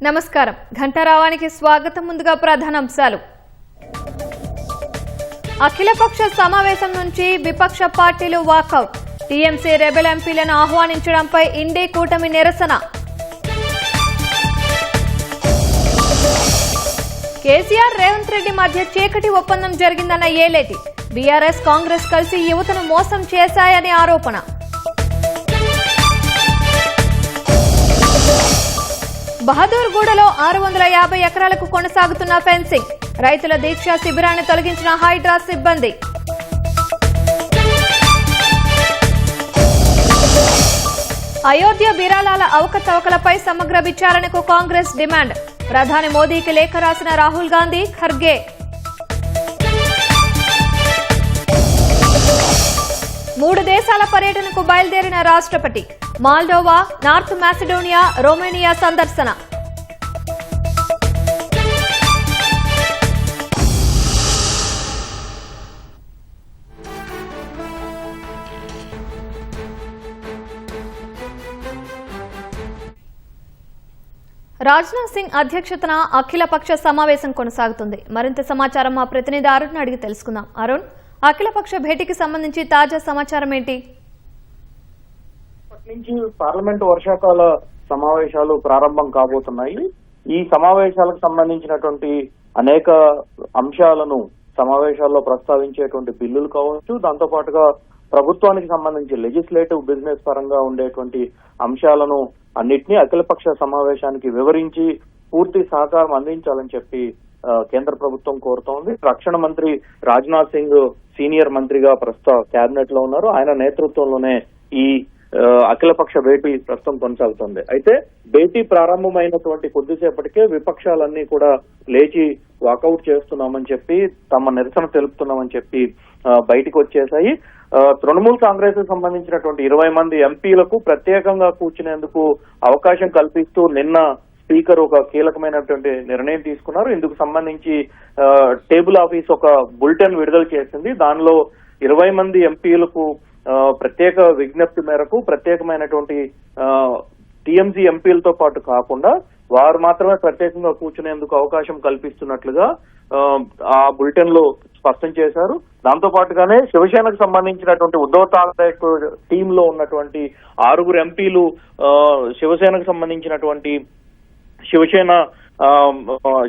నమస్కారం. ఘంటారావానికి స్వాగతం. ముందుగా ప్రధానాంశాలు. అఖిలపక్ష సమావేశం నుంచి విపక్ష పార్టీలు వాకౌట్. టీఎంసీ రెబెల్ ఎంపీలను ఆహ్వానించడంపై ఇండీ కూటమి నిరసన. కేసీఆర్ రేవంత్ రెడ్డి మధ్య చీకటి ఒప్పందం జరిగిందన్న ఏలేటి. బీఆర్ఎస్ కాంగ్రెస్ కలిసి యువతను మోసం చేశాయని ఆరోపణ. బహదూర్గూడలో 650 ఎకరాలకు కొనసాగుతున్న ఫెన్సింగ్. రైతుల దీక్షా శిబిరాన్ని తొలగించిన హైడ్రా సిబ్బంది. అయోధ్య విరాళాల అవకతవకలపై సమగ్ర విచారణకు కాంగ్రెస్ డిమాండ్. ప్రధాని మోదీకి లేఖ రాసిన రాహుల్ గాంధీ, ఖర్గే. మూడు దేశాల పర్యటనకు బయలుదేరిన రాష్ట్రపతి. మాల్డోవా, నార్త్ మాసిడోనియా, రొమేనియా సందర్శన. రాజ్నాథ్ సింగ్ అధ్యక్షతన అఖిలపక్ష సమావేశం కొనసాగుతుంది. మరింత సమాచారం మా ప్రతినిధి అరుణ్ అడిగి తెలుసుకుందాం. అరుణ్, అఖిలపక్ష భేటీకి సంబంధించి తాజా సమాచారం ఏంటి? నుంచి పార్లమెంటు వర్షాకాల సమావేశాలు ప్రారంభం కాబోతున్నాయి. ఈ సమావేశాలకు సంబంధించినటువంటి అనేక అంశాలను సమావేశాల్లో ప్రస్తావించేటువంటి బిల్లులు కావచ్చు, దాంతో పాటుగా ప్రభుత్వానికి సంబంధించి లెజిస్లేటివ్ బిజినెస్ పరంగా ఉండేటువంటి అంశాలను అన్నిటినీ అఖిలపక్ష సమావేశానికి వివరించి పూర్తి సహకారం అందించాలని చెప్పి కేంద్ర ప్రభుత్వం కోరుతోంది. రక్షణ మంత్రి రాజ్నాథ్ సింగ్ సీనియర్ మంత్రిగా ప్రస్తుతం కేబినెట్ లో ఉన్నారు. ఆయన నేతృత్వంలోనే ఈ అఖిలపక్ష భేటీ ప్రస్తుతం కొనసాగుతోంది. అయితే భేటీ ప్రారంభమైనటువంటి కొద్దిసేపటికే విపక్షాలన్నీ కూడా లేచి వాకౌట్ చేస్తున్నామని చెప్పి, తమ నిరసన తెలుపుతున్నామని చెప్పి బయటికి వచ్చేశాయి. తృణమూల్ కాంగ్రెస్ కు సంబంధించినటువంటి 20 మంది ఎంపీలకు ప్రత్యేకంగా కూర్చునేందుకు అవకాశం కల్పిస్తూ నిన్న స్పీకర్ ఒక కీలకమైనటువంటి నిర్ణయం తీసుకున్నారు. ఇందుకు సంబంధించి టేబుల్ ఆఫీస్ ఒక బులెటిన్ విడుదల చేసింది. దానిలో 20 మంది ఎంపీలకు ప్రత్యేక విజ్ఞప్తి మేరకు ప్రత్యేకమైనటువంటి టీఎంసీ ఎంపీలతో పాటు కాకుండా వారు మాత్రమే ప్రత్యేకంగా కూర్చునేందుకు అవకాశం కల్పిస్తున్నట్లుగా ఆ బులెటిన్ లో స్పష్టం చేశారు. దాంతో పాటుగానే శివసేనకు సంబంధించినటువంటి ఉద్ధవ్ ఠాక్రే టీమ్ లో ఉన్నటువంటి 6 ఎంపీలు శివసేనకు సంబంధించినటువంటి శివసేన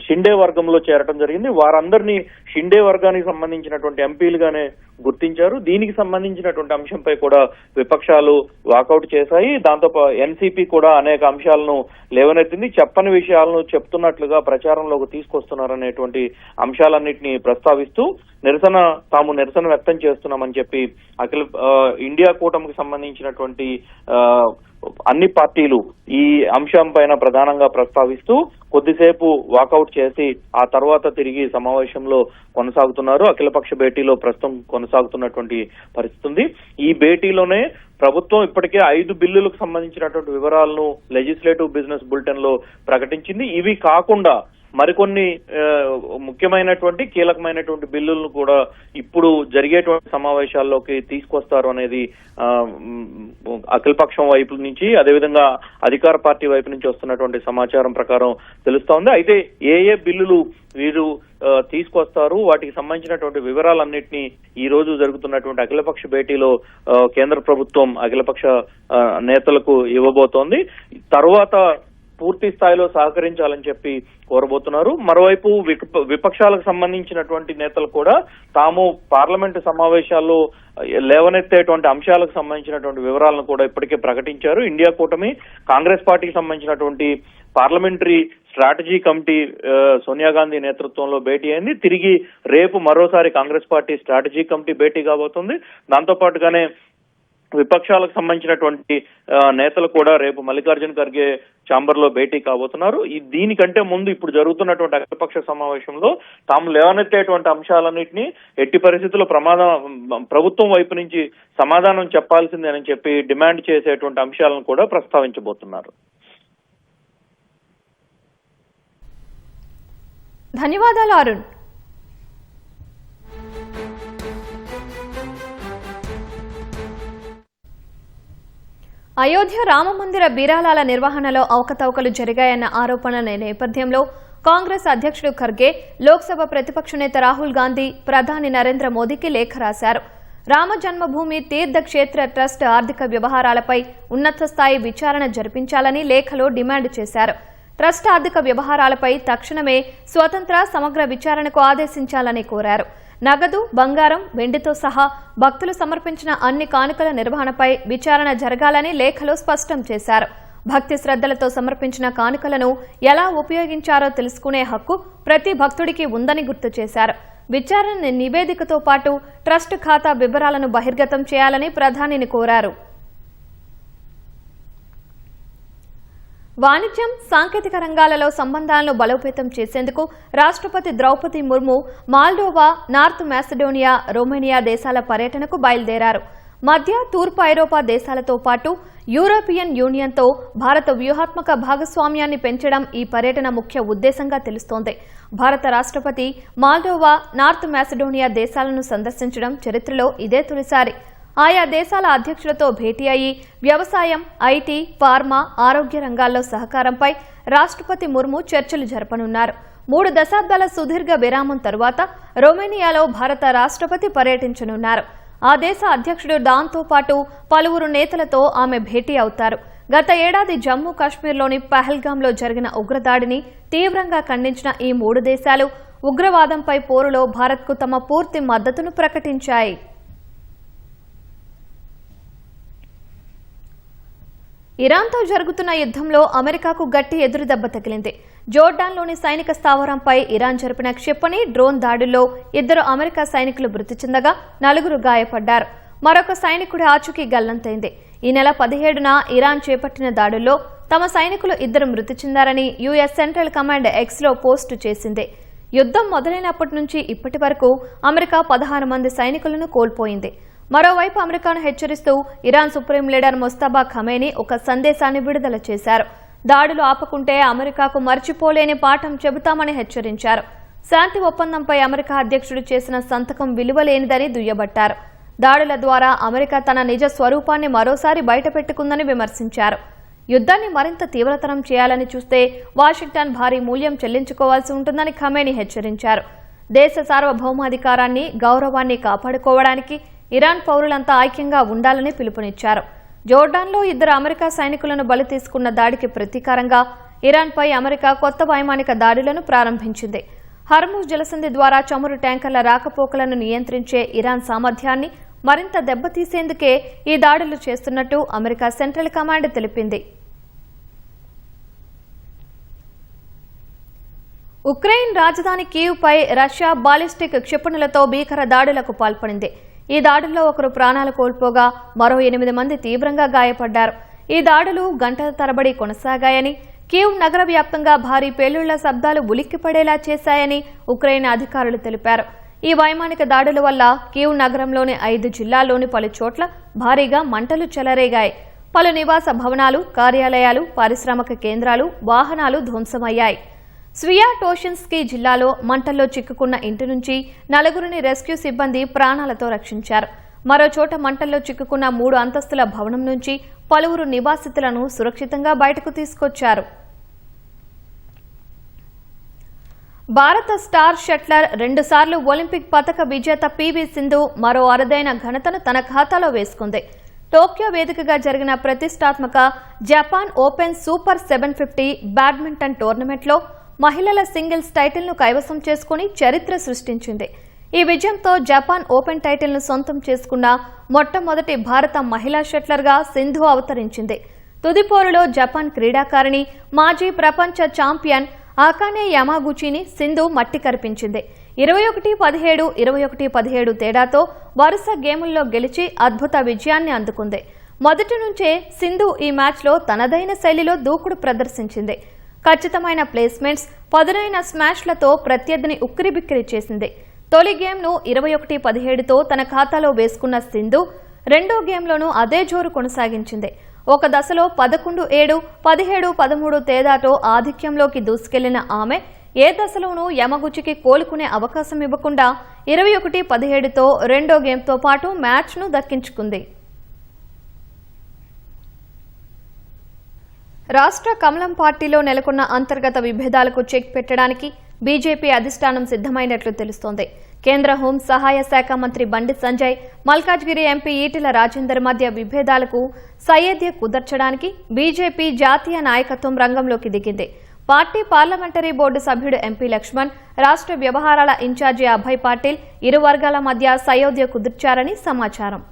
షిండే వర్గంలో చేరటం జరిగింది. వారందరినీ షిండే వర్గానికి సంబంధించినటువంటి ఎంపీలుగానే గుర్తించారు. దీనికి సంబంధించినటువంటి అంశంపై కూడా విపక్షాలు వాకౌట్ చేశాయి. దాంతో ఎన్సీపీ కూడా అనేక అంశాలను లేవనెత్తింది. చెప్పని విషయాలను చెప్తున్నట్లుగా ప్రచారంలోకి తీసుకొస్తున్నారనేటువంటి అంశాలన్నింటినీ ప్రస్తావిస్తూ తాము నిరసన వ్యక్తం చేస్తున్నామని చెప్పి ఇండియా కూటమికి సంబంధించినటువంటి అన్ని పార్టీలు ఈ అంశం పైన ప్రధానంగా ప్రస్తావిస్తూ కొద్దిసేపు వాకౌట్ చేసి ఆ తర్వాత తిరిగి సమావేశంలో కొనసాగుతున్నారు. అఖిలపక్ష భేటీలో ప్రస్తుతం కొనసాగుతున్నటువంటి పరిస్థితి ఉంది. ఈ భేటీలోనే ప్రభుత్వం ఇప్పటికే 5 బిల్లులకు సంబంధించినటువంటి వివరాలను లెజిస్లేటివ్ బిజినెస్ బులెటిన్ లో ప్రకటించింది. ఇవి కాకుండా మరికొన్ని ముఖ్యమైనటువంటి కీలకమైనటువంటి బిల్లులను కూడా ఇప్పుడు జరిగేటువంటి సమావేశాల్లోకి తీసుకొస్తారు అనేది అఖిలపక్షం వైపు నుంచి, అదేవిధంగా అధికార పార్టీ వైపు నుంచి వస్తున్నటువంటి సమాచారం ప్రకారం తెలుస్తోంది. అయితే ఏ బిల్లులు వీరు తీసుకొస్తారు, వాటికి సంబంధించినటువంటి వివరాలన్నింటినీ ఈ రోజు జరుగుతున్నటువంటి అఖిలపక్ష భేటీలో కేంద్ర ప్రభుత్వం అఖిలపక్ష నేతలకు ఇవ్వబోతోంది. తర్వాత పూర్తి స్థాయిలో సహకరించాలని చెప్పి కోరబోతున్నారు. మరోవైపు విపక్షాలకు సంబంధించినటువంటి నేతలు కూడా తాము పార్లమెంటు సమావేశాల్లో లేవనెత్తేటువంటి అంశాలకు సంబంధించినటువంటి వివరాలను కూడా ఇప్పటికే ప్రకటించారు. ఇండియా కూటమి కాంగ్రెస్ పార్టీకి సంబంధించినటువంటి parliamentary strategy committee Sonia Gandhi నేతృత్వంలో భేటీ అయింది. తిరిగి రేపు మరోసారి కాంగ్రెస్ పార్టీ స్ట్రాటజీ కమిటీ భేటీ కాబోతుంది. దాంతో పాటుగానే విపక్షాలకు సంబంధించినటువంటి నేతలు కూడా రేపు మల్లికార్జున ఖర్గే ఛాంబర్ లో భేటీ కాబోతున్నారు. దీనికంటే ముందు ఇప్పుడు జరుగుతున్నటువంటి అఖిలపక్ష సమావేశంలో తాము లేవనెత్తేటువంటి అంశాలన్నింటినీ ఎట్టి పరిస్థితుల్లో ప్రభుత్వం వైపు నుంచి సమాధానం చెప్పాల్సిందే అని చెప్పి డిమాండ్ చేసేటువంటి అంశాలను కూడా ప్రస్తావించబోతున్నారు. ధన్యవాదాలు అరుణ్. అయోధ్య రామమందిర విరాళాల నిర్వహణలో అవకతవకలు జరిగాయన్న ఆరోపణల నేపథ్యంలో కాంగ్రెస్ అధ్యక్షుడు ఖర్గే లోక్సభ ప్రతిపక్ష నేత రాహుల్ గాంధీ ప్రధాని నరేంద్ర మోదీకి లేఖ రాశారు. రామ జన్మభూమి తీర్థక్షేత్ర ట్రస్ట్ ఆర్థిక వ్యవహారాలపై ఉన్నత స్థాయి విచారణ జరిపించాలని లేఖలో డిమాండ్ చేశారు. ట్రస్ట్ ఆర్థిక వ్యవహారాలపై తక్షణమే స్వతంత్ర సమగ్ర విచారణకు ఆదేశించాలని కోరారు. నగదు, బంగారం, వెండితో సహా భక్తులు సమర్పించిన అన్ని కానుకల నిర్వహణపై విచారణ జరగాలని లేఖలో స్పష్టం చేశారు. భక్తి శ్రద్ధలతో సమర్పించిన కానుకలను ఎలా ఉపయోగించారో తెలుసుకునే హక్కు ప్రతి భక్తుడికి ఉందని గుర్తు చేశారు. విచారణ నివేదికతో పాటు ట్రస్ట్ ఖాతా వివరాలను బహిర్గతం చేయాలని ప్రధానిని కోరారు. వాణిజ్యం, సాంకేతిక రంగాలలో సంబంధాలను బలోపేతం చేసేందుకు రాష్ట్రపతి Draupadi Murmu Moldova, North Macedonia, Romania దేశాల పర్యటనకు బయలుదేరారు. మధ్య, తూర్పు ఐరోపా దేశాలతో పాటు యూరోపియన్ యూనియన్తో భారత వ్యూహాత్మక భాగస్వామ్యాన్ని పెంచడం ఈ పర్యటన ముఖ్య ఉద్దేశంగా తెలుస్తోంది. భారత రాష్ట్రపతి మాల్డోవా, నార్త్ మాసిడోనియా దేశాలను సందర్శించడం చరిత్రలో ఇదే తొలిసారి. ఆయా దేశాల అధ్యక్షులతో భేటీ అయ్యి వ్యవసాయం, ఐటీ, ఫార్మా, ఆరోగ్య రంగాల్లో సహకారంపై రాష్ట్రపతి ముర్ము చర్చలు జరపనున్నారు. 3 దశాబ్దాల సుదీర్ఘ విరామం తరువాత రొమేనియాలో భారత రాష్ట్రపతి పర్యటించనున్నారు. ఆ దేశ అధ్యక్షుడు డాన్తో పాటు పలువురు నేతలతో ఆమె భేటీ అవుతారు. గత ఏడాది జమ్మూ కాశ్మీర్లోని పహల్గాంలో జరిగిన ఉగ్రదాడిని తీవ్రంగా ఖండించిన ఈ 3 దేశాలు ఉగ్రవాదంపై పోరులో భారత్కు తమ పూర్తి మద్దతును ప్రకటించాయి. ఇరాన్తో జరుగుతున్న యుద్ధంలో అమెరికాకు గట్టి ఎదురుదెబ్బ తగిలింది. జోర్డాన్లోని సైనిక స్థావరంపై ఇరాన్ జరిపిన క్షిపణి, డ్రోన్ దాడుల్లో 2 అమెరికా సైనికులు మృతి చెందగా 4 గాయపడ్డారు. మరొక సైనికుడి ఆచూకీ గల్లంతైంది. ఈ నెల 17న ఇరాన్ చేపట్టిన దాడుల్లో తమ సైనికులు 2 మృతి చెందారని యుఎస్ సెంట్రల్ కమాండ్ ఎక్స్లో పోస్టు చేసింది. యుద్ధం మొదలైనప్పటి నుంచి ఇప్పటి వరకు అమెరికా 16 మంది సైనికులను కోల్పోయింది. మరోవైపు అమెరికాను హెచ్చరిస్తూ Iran supreme leader Mustafa Khamenei ఒక సందేశాన్ని విడుదల చేశారు. దాడులు ఆపకుంటే అమెరికాకు మర్చిపోలేని పాఠం చెబుతామని హెచ్చరించారు. శాంతి ఒప్పందంపై అమెరికా అధ్యక్షుడు చేసిన సంతకం విలువలేనిదని దుయ్యబట్టారు. దాడుల ద్వారా అమెరికా తన నిజ స్వరూపాన్ని మరోసారి బయటపెట్టుకుందని విమర్శించారు. యుద్ధాన్ని మరింత తీవ్రతరం చేయాలని చూస్తే వాషింగ్టన్ భారీ మూల్యం చెల్లించుకోవాల్సి ఉంటుందని ఖమేనీ హెచ్చరించారు. దేశ సార్వభౌమాధికారాన్ని, గౌరవాన్ని కాపాడుకోవడానికి ఇరాన్ పౌరులంతా ఐక్యంగా ఉండాలని పిలుపునిచ్చారు. జోర్డాన్లో 2 అమెరికా సైనికులను బలి తీసుకున్న దాడికి ప్రతీకారంగా ఇరాన్పై అమెరికా కొత్త వైమానిక దాడులను ప్రారంభించింది. హర్ముజ్ జలసంధి ద్వారా చమురు ట్యాంకర్ల రాకపోకలను నియంత్రించే ఇరాన్ సామర్థ్యాన్ని మరింత దెబ్బతీసేందుకే ఈ దాడులు చేస్తున్నట్టు అమెరికా సెంట్రల్ కమాండ్ తెలిపింది. ఉక్రెయిన్ రాజధాని కీవ్పై రష్యా బాలిస్టిక్ క్షిపణులతో భీకర దాడులకు పాల్పడింది. ఈ దాడుల్లో 1 ప్రాణాలు కోల్పోగా మరో 8 మంది తీవ్రంగా గాయపడ్డారు. ఈ దాడులు గంటల తరబడి కొనసాగాయని, కీవ్ నగర వ్యాప్తంగా భారీ పేలుళ్ల శబ్దాలు ఉలిక్కిపడేలా చేశాయని ఉక్రెయిన్ అధికారులు తెలిపారు. ఈ వైమానిక దాడుల వల్ల కీవ్ నగరంలోని 5 జిల్లాల్లోని పలు చోట్ల భారీగా మంటలు చెలరేగాయి. పలు నివాస భవనాలు, కార్యాలయాలు, పారిశ్రామిక కేంద్రాలు, వాహనాలు ధ్వంసమయ్యాయి. స్వియాటోషిన్స్కీ జిల్లాలో మంటల్లో చిక్కుకున్న ఇంటి నుంచి 4 రెస్క్యూ సిబ్బంది ప్రాణాలతో రక్షించారు. మరో చోట మంటల్లో చిక్కుకున్న 3 అంతస్తుల భవనం నుంచి పలువురు నివాసితులను సురక్షితంగా బయటకు తీసుకొచ్చారు. భారత స్టార్ షట్లర్ 2 సార్లు ఒలింపిక్ పతక విజేత పీవీ సింధు మరో అరుదైన ఘనతను తన ఖాతాలో వేసుకుంది. టోక్యో వేదికగా జరిగిన ప్రతిష్టాత్మక జపాన్ ఓపెన్ సూపర్ 750 బ్యాడ్మింటన్ టోర్నమెంట్లో మహిళల సింగిల్స్ టైటిల్ను కైవసం చేసుకుని చరిత్ర సృష్టించింది. ఈ విజయంతో జపాన్ ఓపెన్ టైటిల్ను సొంతం చేసుకున్న మొట్టమొదటి భారత మహిళా షట్లర్గా సింధు అవతరించింది. తుదిపోరులో జపాన్ క్రీడాకారిణి, మాజీ ప్రపంచ ఛాంపియన్ అకానే యమాగుచిని సింధు మట్టి కరిపించింది. 21-17, 21-17 తేడాతో వరుస గేముల్లో గెలిచి అద్భుత విజయాన్ని అందుకుంది. మొదటి నుంచే సింధు ఈ మ్యాచ్లో తనదైన శైలిలో దూకుడు ప్రదర్శించింది. ఖచ్చితమైన ప్లేస్మెంట్స్, పదునైన స్మాష్లతో ప్రత్యర్థిని ఉక్కిరిబిక్కిరి చేసింది. తొలి గేమ్ను 21-17తో తన ఖాతాలో వేసుకున్న సింధు రెండో గేమ్లోనూ అదే జోరు కొనసాగించింది. ఒక దశలో 11-7, 17-13 తేడాతో ఆధిక్యంలోకి దూసుకెళ్లిన ఆమె ఏ దశలోనూ యమగుచికి కోలుకునే అవకాశం ఇవ్వకుండా 21-17తో రెండో గేమ్తో పాటు మ్యాచ్ను దక్కించుకుంది. రాష్ట్ర కమలం పార్టీలో నెలకొన్న అంతర్గత విభేదాలకు చెక్ పెట్టడానికి బీజేపీ అధిష్టానం సిద్దమైనట్లు తెలుస్తోంది. కేంద్ర హోం సహాయ శాఖ మంత్రి బండి సంజయ్, మల్కాజ్గిరి ఎంపీ ఈటెల రాజేందర్ మధ్య విభేదాలకు సయోధ్య కుదర్చడానికి బీజేపీ జాతీయ నాయకత్వం రంగంలోకి దిగింది. పార్టీ పార్లమెంటరీ బోర్డు సభ్యుడు ఎంపీ లక్ష్మణ్, రాష్ట్ర వ్యవహారాల ఇన్ఛార్జి అభయ్ పాటిల్ ఇరు వర్గాల మధ్య సయోధ్య కుదిర్చారని సమాచారం.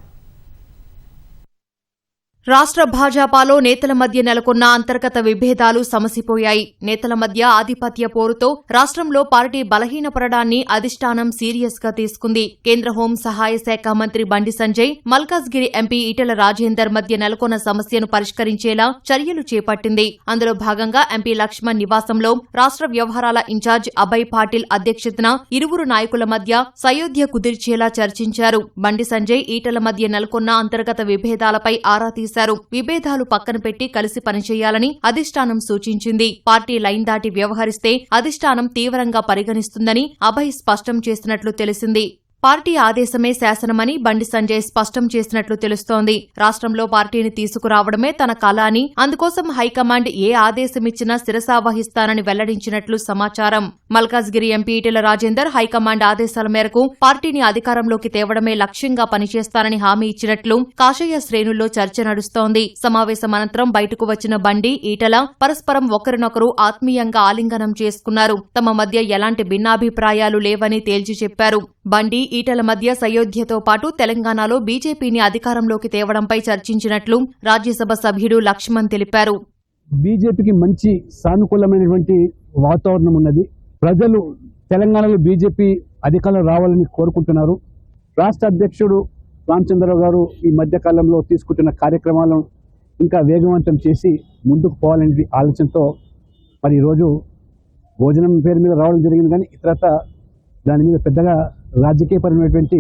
రాష్ట్ర భాజపాలో నేతల మధ్య నెలకొన్న అంతర్గత విభేదాలు సమసిపోయాయి. నేతల మధ్య ఆధిపత్య పోరుతో రాష్ట్రంలో పార్టీ బలహీనపడడాన్ని అధిష్టానం సీరియస్ గా తీసుకుంది. కేంద్ర హోం సహాయ శాఖ మంత్రి బండి సంజయ్, మల్కాజ్గిరి ఎంపీ ఈటెల రాజేందర్ మధ్య నెలకొన్న సమస్యను పరిష్కరించేలా చర్యలు చేపట్టింది. అందులో భాగంగా ఎంపీ లక్ష్మణ్ నివాసంలో రాష్ట్ర వ్యవహారాల ఇన్ఛార్జ్ అభయ్ పాటిల్ అధ్యక్షతన ఇరువురు నాయకుల మధ్య సయోధ్య కుదిర్చేలా చర్చించారు. బండి సంజయ్, ఈటెల మధ్య నెలకొన్న అంతర్గత విభేదాలపై ఆరా తీశారు. విభేదాలు పక్కన పెట్టి కలిసి పనిచేయాలని అధిష్టానం సూచించింది. పార్టీ లైన్ దాటి వ్యవహరిస్తే అధిష్టానం తీవ్రంగా పరిగణిస్తుందని అభయ్ స్పష్టం చేసినట్లు తెలిసింది. పార్టీ ఆదేశమే శాసనమని బండి సంజయ్ స్పష్టం చేసినట్లు తెలుస్తోంది. రాష్ట్రంలో పార్టీని తీసుకురావడమే తన కల అని, అందుకోసం హైకమాండ్ ఏ ఆదేశమిచ్చినా శిరసావహిస్తానని వెల్లడించినట్లు సమాచారం. మల్కాజ్గిరి ఎంపీ ఈటెల రాజేందర్ హైకమాండ్ ఆదేశాల మేరకు పార్టీని అధికారంలోకి తేవడమే లక్ష్యంగా పనిచేస్తానని హామీ ఇచ్చినట్లు కాషాయ శ్రేణుల్లో చర్చ నడుస్తోంది. సమావేశం అనంతరం బయటకు వచ్చిన బండి, ఈటెల పరస్పరం ఒకరినొకరు ఆత్మీయంగా ఆలింగనం చేసుకున్నారు. తమ మధ్య ఎలాంటి భిన్నాభిప్రాయాలు లేవని తేల్చి చెప్పారు. బండి, ఈటెల మధ్య సయోధ్యతో పాటు తెలంగాణలో బీజేపీని అధికారంలోకి తేవడంపై చర్చించినట్లు రాజ్యసభ సభ్యుడు లక్ష్మణ్ తెలిపారు. బీజేపీకి మంచి సానుకూలమైనటువంటి వాతావరణం ఉన్నది. ప్రజలు తెలంగాణలో బీజేపీ అధికారంలో రావాలని కోరుకుంటున్నారు. రాష్ట్ర అధ్యక్షుడు రామచంద్రరావు గారు ఈ మధ్య కాలంలో తీసుకుంటున్న కార్యక్రమాలను ఇంకా వేగవంతం చేసి ముందుకు పోవాలనే ఆలోచనతో మరి ఈరోజు భోజనం పేరు మీద రావడం జరిగింది. కానీ ఇతరత దాని మీద పెద్దగా రాజకీయపరమైనటువంటి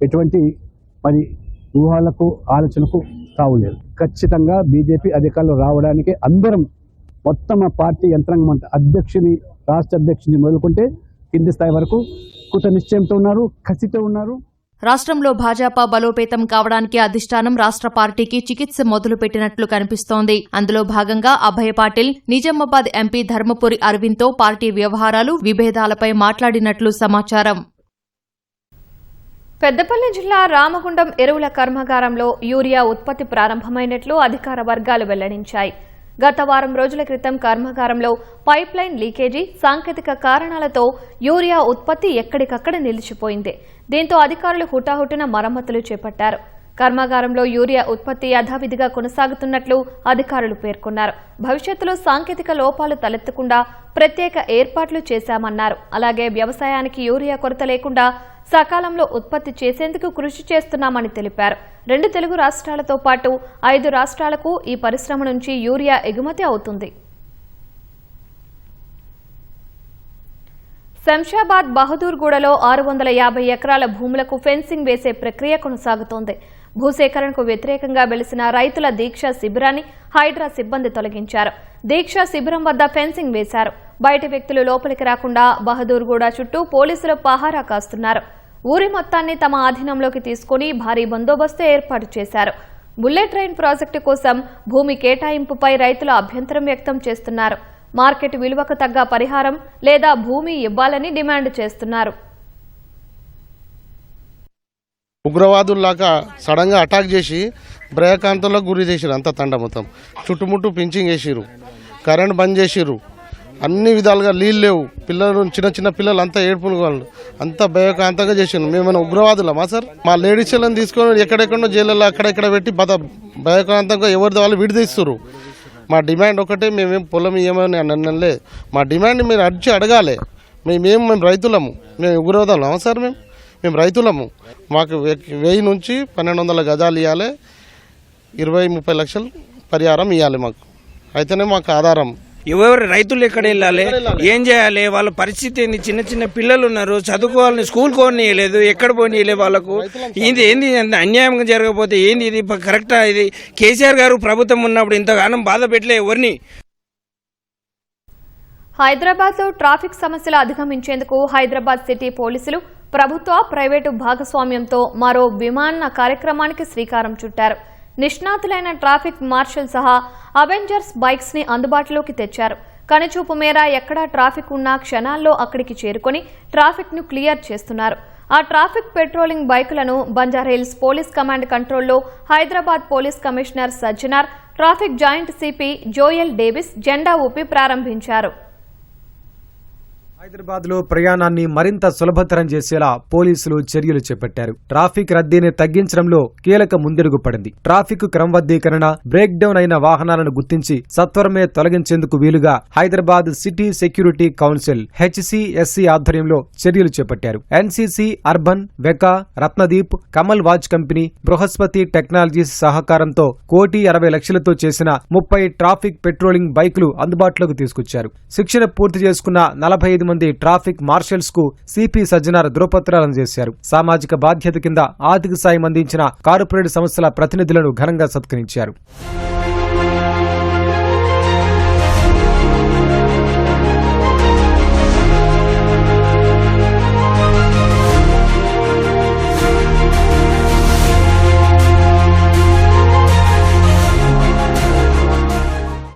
ఎటువంటి మరి ఊహాలకు ఆలోచనకు తావులేదు. ఖచ్చితంగా బీజేపీ అధికారంలో రావడానికి అందరం మొత్తం పార్టీ యంత్రాంగం అధ్యక్షుని, రాష్ట్ర అధ్యక్షుని మొదలుకుంటే కింది స్థాయి వరకు కృత నిశ్చయంతో ఉన్నారు, కసితో ఉన్నారు. రాష్ట్రంలో భాజపా బలోపేతం కావడానికి అధిష్టానం రాష్ట్ర పార్టీకి చికిత్స మొదలుపెట్టినట్లు కనిపిస్తోంది. అందులో భాగంగా అభయ్ పాటిల్ నిజామాబాద్ ఎంపీ ధర్మపురి అరవింద్తో పార్టీ వ్యవహారాలు, విభేదాలపై మాట్లాడినట్లు సమాచారం. పెద్దపల్లి జిల్లా రామగుండం ఎరువుల కర్మాగారంలో యూరియా ఉత్పత్తి ప్రారంభమైనట్లు అధికార వర్గాలు వెల్లడించాయి. గత వారం రోజుల క్రితం కర్మాగారంలో పైప్ లైన్ లీకేజీ, సాంకేతిక కారణాలతో యూరియా ఉత్పత్తి ఎక్కడికక్కడ నిలిచిపోయింది. దీంతో అధికారులు హుటాహుటిన మరమ్మతులు చేపట్టారు. కర్మాగారంలో యూరియా ఉత్పత్తి యథావిధిగా కొనసాగుతున్నట్లు అధికారులు పేర్కొన్నారు. భవిష్యత్తులో సాంకేతిక లోపాలు తలెత్తకుండా ప్రత్యేక ఏర్పాట్లు చేశామన్నారు. అలాగే వ్యవసాయానికి యూరియా కొరత లేకుండా సకాలంలో ఉత్పత్తి చేసేందుకు కృషి చేస్తున్నామని తెలిపారు. 2 తెలుగు రాష్ట్రాలతో పాటు 5 రాష్ట్రాలకు ఈ పరిశ్రమ నుంచి యూరియా ఎగుమతి అవుతుంది. శంషాబాద్ బహదూర్గూడలో 650 ఎకరాల భూములకు ఫెన్సింగ్ వేసే ప్రక్రియ కొనసాగుతోంది. భూసేకరణకు వ్యతిరేకంగా వెలిసిన రైతుల దీక్షా శిబిరాన్ని హైడ్రా సిబ్బంది తొలగించారు. దీక్షా శిబిరం వద్ద ఫెన్సింగ్ వేశారు. బయట వ్యక్తులు లోపలికి రాకుండా బహదూర్గూడ చుట్టూ పోలీసులు పహారా కాస్తున్నారు. ఊరి మొత్తాన్ని తమ ఆధీనంలోకి తీసుకుని భారీ బందోబస్తు ఏర్పాటు చేశారు. బుల్లెట్ ట్రైన్ ప్రాజెక్టు కోసం భూమి కేటాయింపుపై రైతులు అభ్యంతరం వ్యక్తం చేస్తున్నారు. మార్కెట్ విలువకు తగ్గ పరిహారం లేదా భూమి ఇవ్వాలని డిమాండ్ చేస్తున్నారు. ఉగ్రవాదుల్లాగా సడన్ గా అటాక్ చేసి భయకాంతంలో గురి చేసిరు. అంత తండ మొత్తం చుట్టుముట్టు పించింగ్ వేసిరు, కరెంట్ బంద్ చేసిరు, అన్ని విధాలుగా నీళ్ళు లేవు. పిల్లలు, చిన్న పిల్లలు అంతా ఏడుపులు వాళ్ళు అంతా భయకాంతంగా చేసిరు. మేమైనా ఉగ్రవాదులమా సార్? మా లేడీస్లను తీసుకొని ఎక్కడెక్కడో జైళ్ళలో అక్కడెక్కడ పెట్టి భయకాంతంగా ఎవరిది వాళ్ళు విడిదీస్తున్నారు. మా డిమాండ్ ఒకటే, మేమేం పొలం ఇవ్వమని అన్నలే. మా డిమాండ్ మీరు అడగాలి. మేము రైతులము, మేము ఉగ్రవాదులమా సార్? మేము రైతులము. మాకు 1000 నుంచి 1200 గజాలు ఇవ్వాలి, 20-30 లక్షలు పరిహారం ఇవ్వాలి మాకు. అయితేనే మాకు ఆధారం. ఎవరు రైతులు ఎక్కడ వెళ్ళాలి, ఏం చేయాలి, వాళ్ళ పరిస్థితి ఏంది? చిన్న పిల్లలు ఉన్నారు, చదువుకోవాలని స్కూల్ పోనీయలేదు, ఎక్కడ పోనీయలేదు వాళ్ళకు. ఏంది అన్యాయంగా జరగకపోతే ఏంది ఇది కరెక్టా? ఇది కేసీఆర్ గారు ప్రభుత్వం ఉన్నప్పుడు ఇంతగానం బాధ పెట్టలే ఎవరిని. హైదరాబాద్లో ట్రాఫిక్ సమస్యలు అధిగమించేందుకు హైదరాబాద్ సిటీ పోలీసులు ప్రభుత్వ, ప్రైవేటు భాగస్వామ్యంతో మరో విమాన కార్యక్రమానికి శ్రీకారం చుట్టారు. నిష్ణాతులైన ట్రాఫిక్ మార్షల్ సహా అవెంజర్స్ బైక్స్ ని అందుబాటులోకి తెచ్చారు. కనుచూపు మేర ఎక్కడా ట్రాఫిక్ ఉన్నా క్షణాల్లో అక్కడికి చేరుకుని ట్రాఫిక్ ను క్లియర్ చేస్తున్నారు. ఆ ట్రాఫిక్ పెట్రోలింగ్ బైకులను బంజారాహిల్స్ పోలీస్ కమాండ్ కంట్రోల్లో Hyderabad police commissioner Sajjanar, traffic joint CP Joel Davis జెండా ఊపి ప్రారంభించారు. హైదరాబాద్ లో ప్రయాణాన్ని మరింత సులభతరం చేసేలా పోలీసులు చర్యలు చేపట్టారు. ట్రాఫిక్ రద్దీని తగ్గించడంలో కీలక ముందడుగు పడింది. ట్రాఫిక్ క్రమబద్దీకరణ, బ్రేక్ డౌన్ అయిన వాహనాలను గుర్తించి సత్వరమే తొలగించేందుకు వీలుగా Hyderabad city security council HCSC ఆధ్వర్యంలో చర్యలు చేపట్టారు. NCC, అర్బన్, వెకా, Ratnadeep, Kamal watch company, Brihaspati technologies సహకారంతో 1,60,00,000తో చేసిన 30 ట్రాఫిక్ పెట్రోలింగ్ బైకులు అందుబాటులోకి తీసుకొచ్చారు. శిక్షణ పూర్తి చేసుకున్న 45 మంది ట్రాఫిక్ మార్షల్స్ కు సిపి సజ్జనార్ ధృవపత్రాలను చేశారు. సామాజిక బాధ్యత కింద ఆర్థిక సాయం అందించిన కార్పొరేట్ సంస్థల ప్రతినిధులను ఘనంగా సత్కరించారు.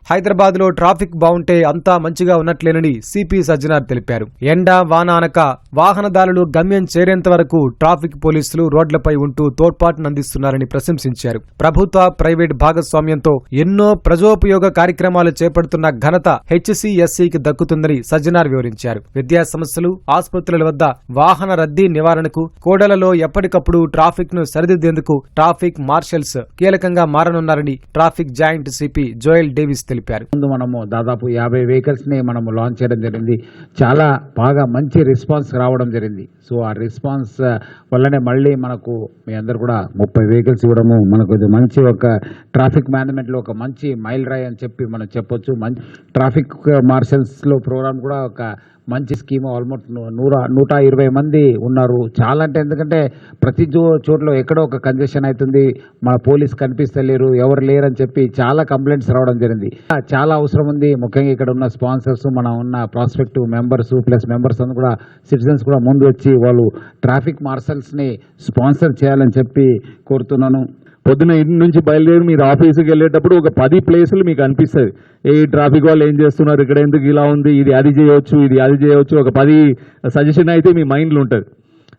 హైదరాబాద్ లో ట్రాఫిక్ బాగుంటే అంతా మంచిగా ఉన్నట్లేనని సిపి సజ్జనార్ తెలిపారు. ఎండ వాన అనక వాహనదారులు గమ్యం చేరేంత వరకు ట్రాఫిక్ పోలీసులు రోడ్లపై ఉంటూ తోడ్పాటునందిస్తున్నారని ప్రశంసించారు. ప్రభుత్వ ప్రైవేట్ భాగస్వామ్యంతో ఎన్నో ప్రజోపయోగ కార్యక్రమాలు చేపడుతున్న ఘనత HCSCకి దక్కుతుందని సజ్జనార్ వివరించారు. విద్యా సంస్థలు, ఆసుపత్రుల వద్ద వాహన రద్దీ నివారణకు, కూడలలో ఎప్పటికప్పుడు ట్రాఫిక్ ను సరిదిద్దేందుకు ట్రాఫిక్ మార్షల్స్ కీలకంగా మారనున్నారని traffic joint CP Joel Davis తెలిపారు. ముందు మనము దాదాపు 50 వెహికల్స్ ని మనము లాంచ్ చేయడం జరిగింది. చాలా బాగా మంచి రెస్పాన్స్ రావడం జరిగింది. సో ఆ రెస్పాన్స్ వల్లనే మళ్ళీ మనకు మీ అందరు కూడా 30 వెహికల్స్ ఇవ్వడము మనకు ఇది మంచి ఒక ట్రాఫిక్ మేనేజ్మెంట్ లో ఒక మంచి మైల్ రాయి అని చెప్పి మనం చెప్పొచ్చు. మంచి ట్రాఫిక్ మార్షల్స్ లో ప్రోగ్రామ్ కూడా ఒక మంచి స్కీమ్. ఆల్మోస్ట్ 120 మంది ఉన్నారు. చాలా అంటే ఎందుకంటే ప్రతి చోట్ల ఎక్కడో ఒక కంజెషన్ అవుతుంది, మన పోలీస్ కనిపిస్తలేరు, ఎవరు లేరని చెప్పి చాలా కంప్లైంట్స్ రావడం జరిగింది. చాలా అవసరం ఉంది. ముఖ్యంగా ఇక్కడ ఉన్న స్పాన్సర్స్, మన ఉన్న ప్రాస్పెక్టివ్ మెంబర్స్ ప్లస్ మెంబర్స్ అందరూ కూడా సిటిజన్స్ కూడా ముందు వచ్చి వాళ్ళు ట్రాఫిక్ మార్షల్స్ ని స్పాన్సర్ చేయాలని చెప్పి కోరుతున్నాను. పొద్దున ఇంటి నుంచి బయలుదేరి మీరు ఆఫీసుకి వెళ్ళేటప్పుడు ఒక 10 ప్లేసులు మీకు అనిపిస్తుంది. ఈ ట్రాఫిక్ వాళ్ళు ఏం చేస్తున్నారు, ఇక్కడ ఎందుకు ఇలా ఉంది, ఇది అది చేయవచ్చు, ఇది అది చేయవచ్చు, ఒక 10 సజెషన్ అయితే మీ మైండ్లో ఉంటుంది.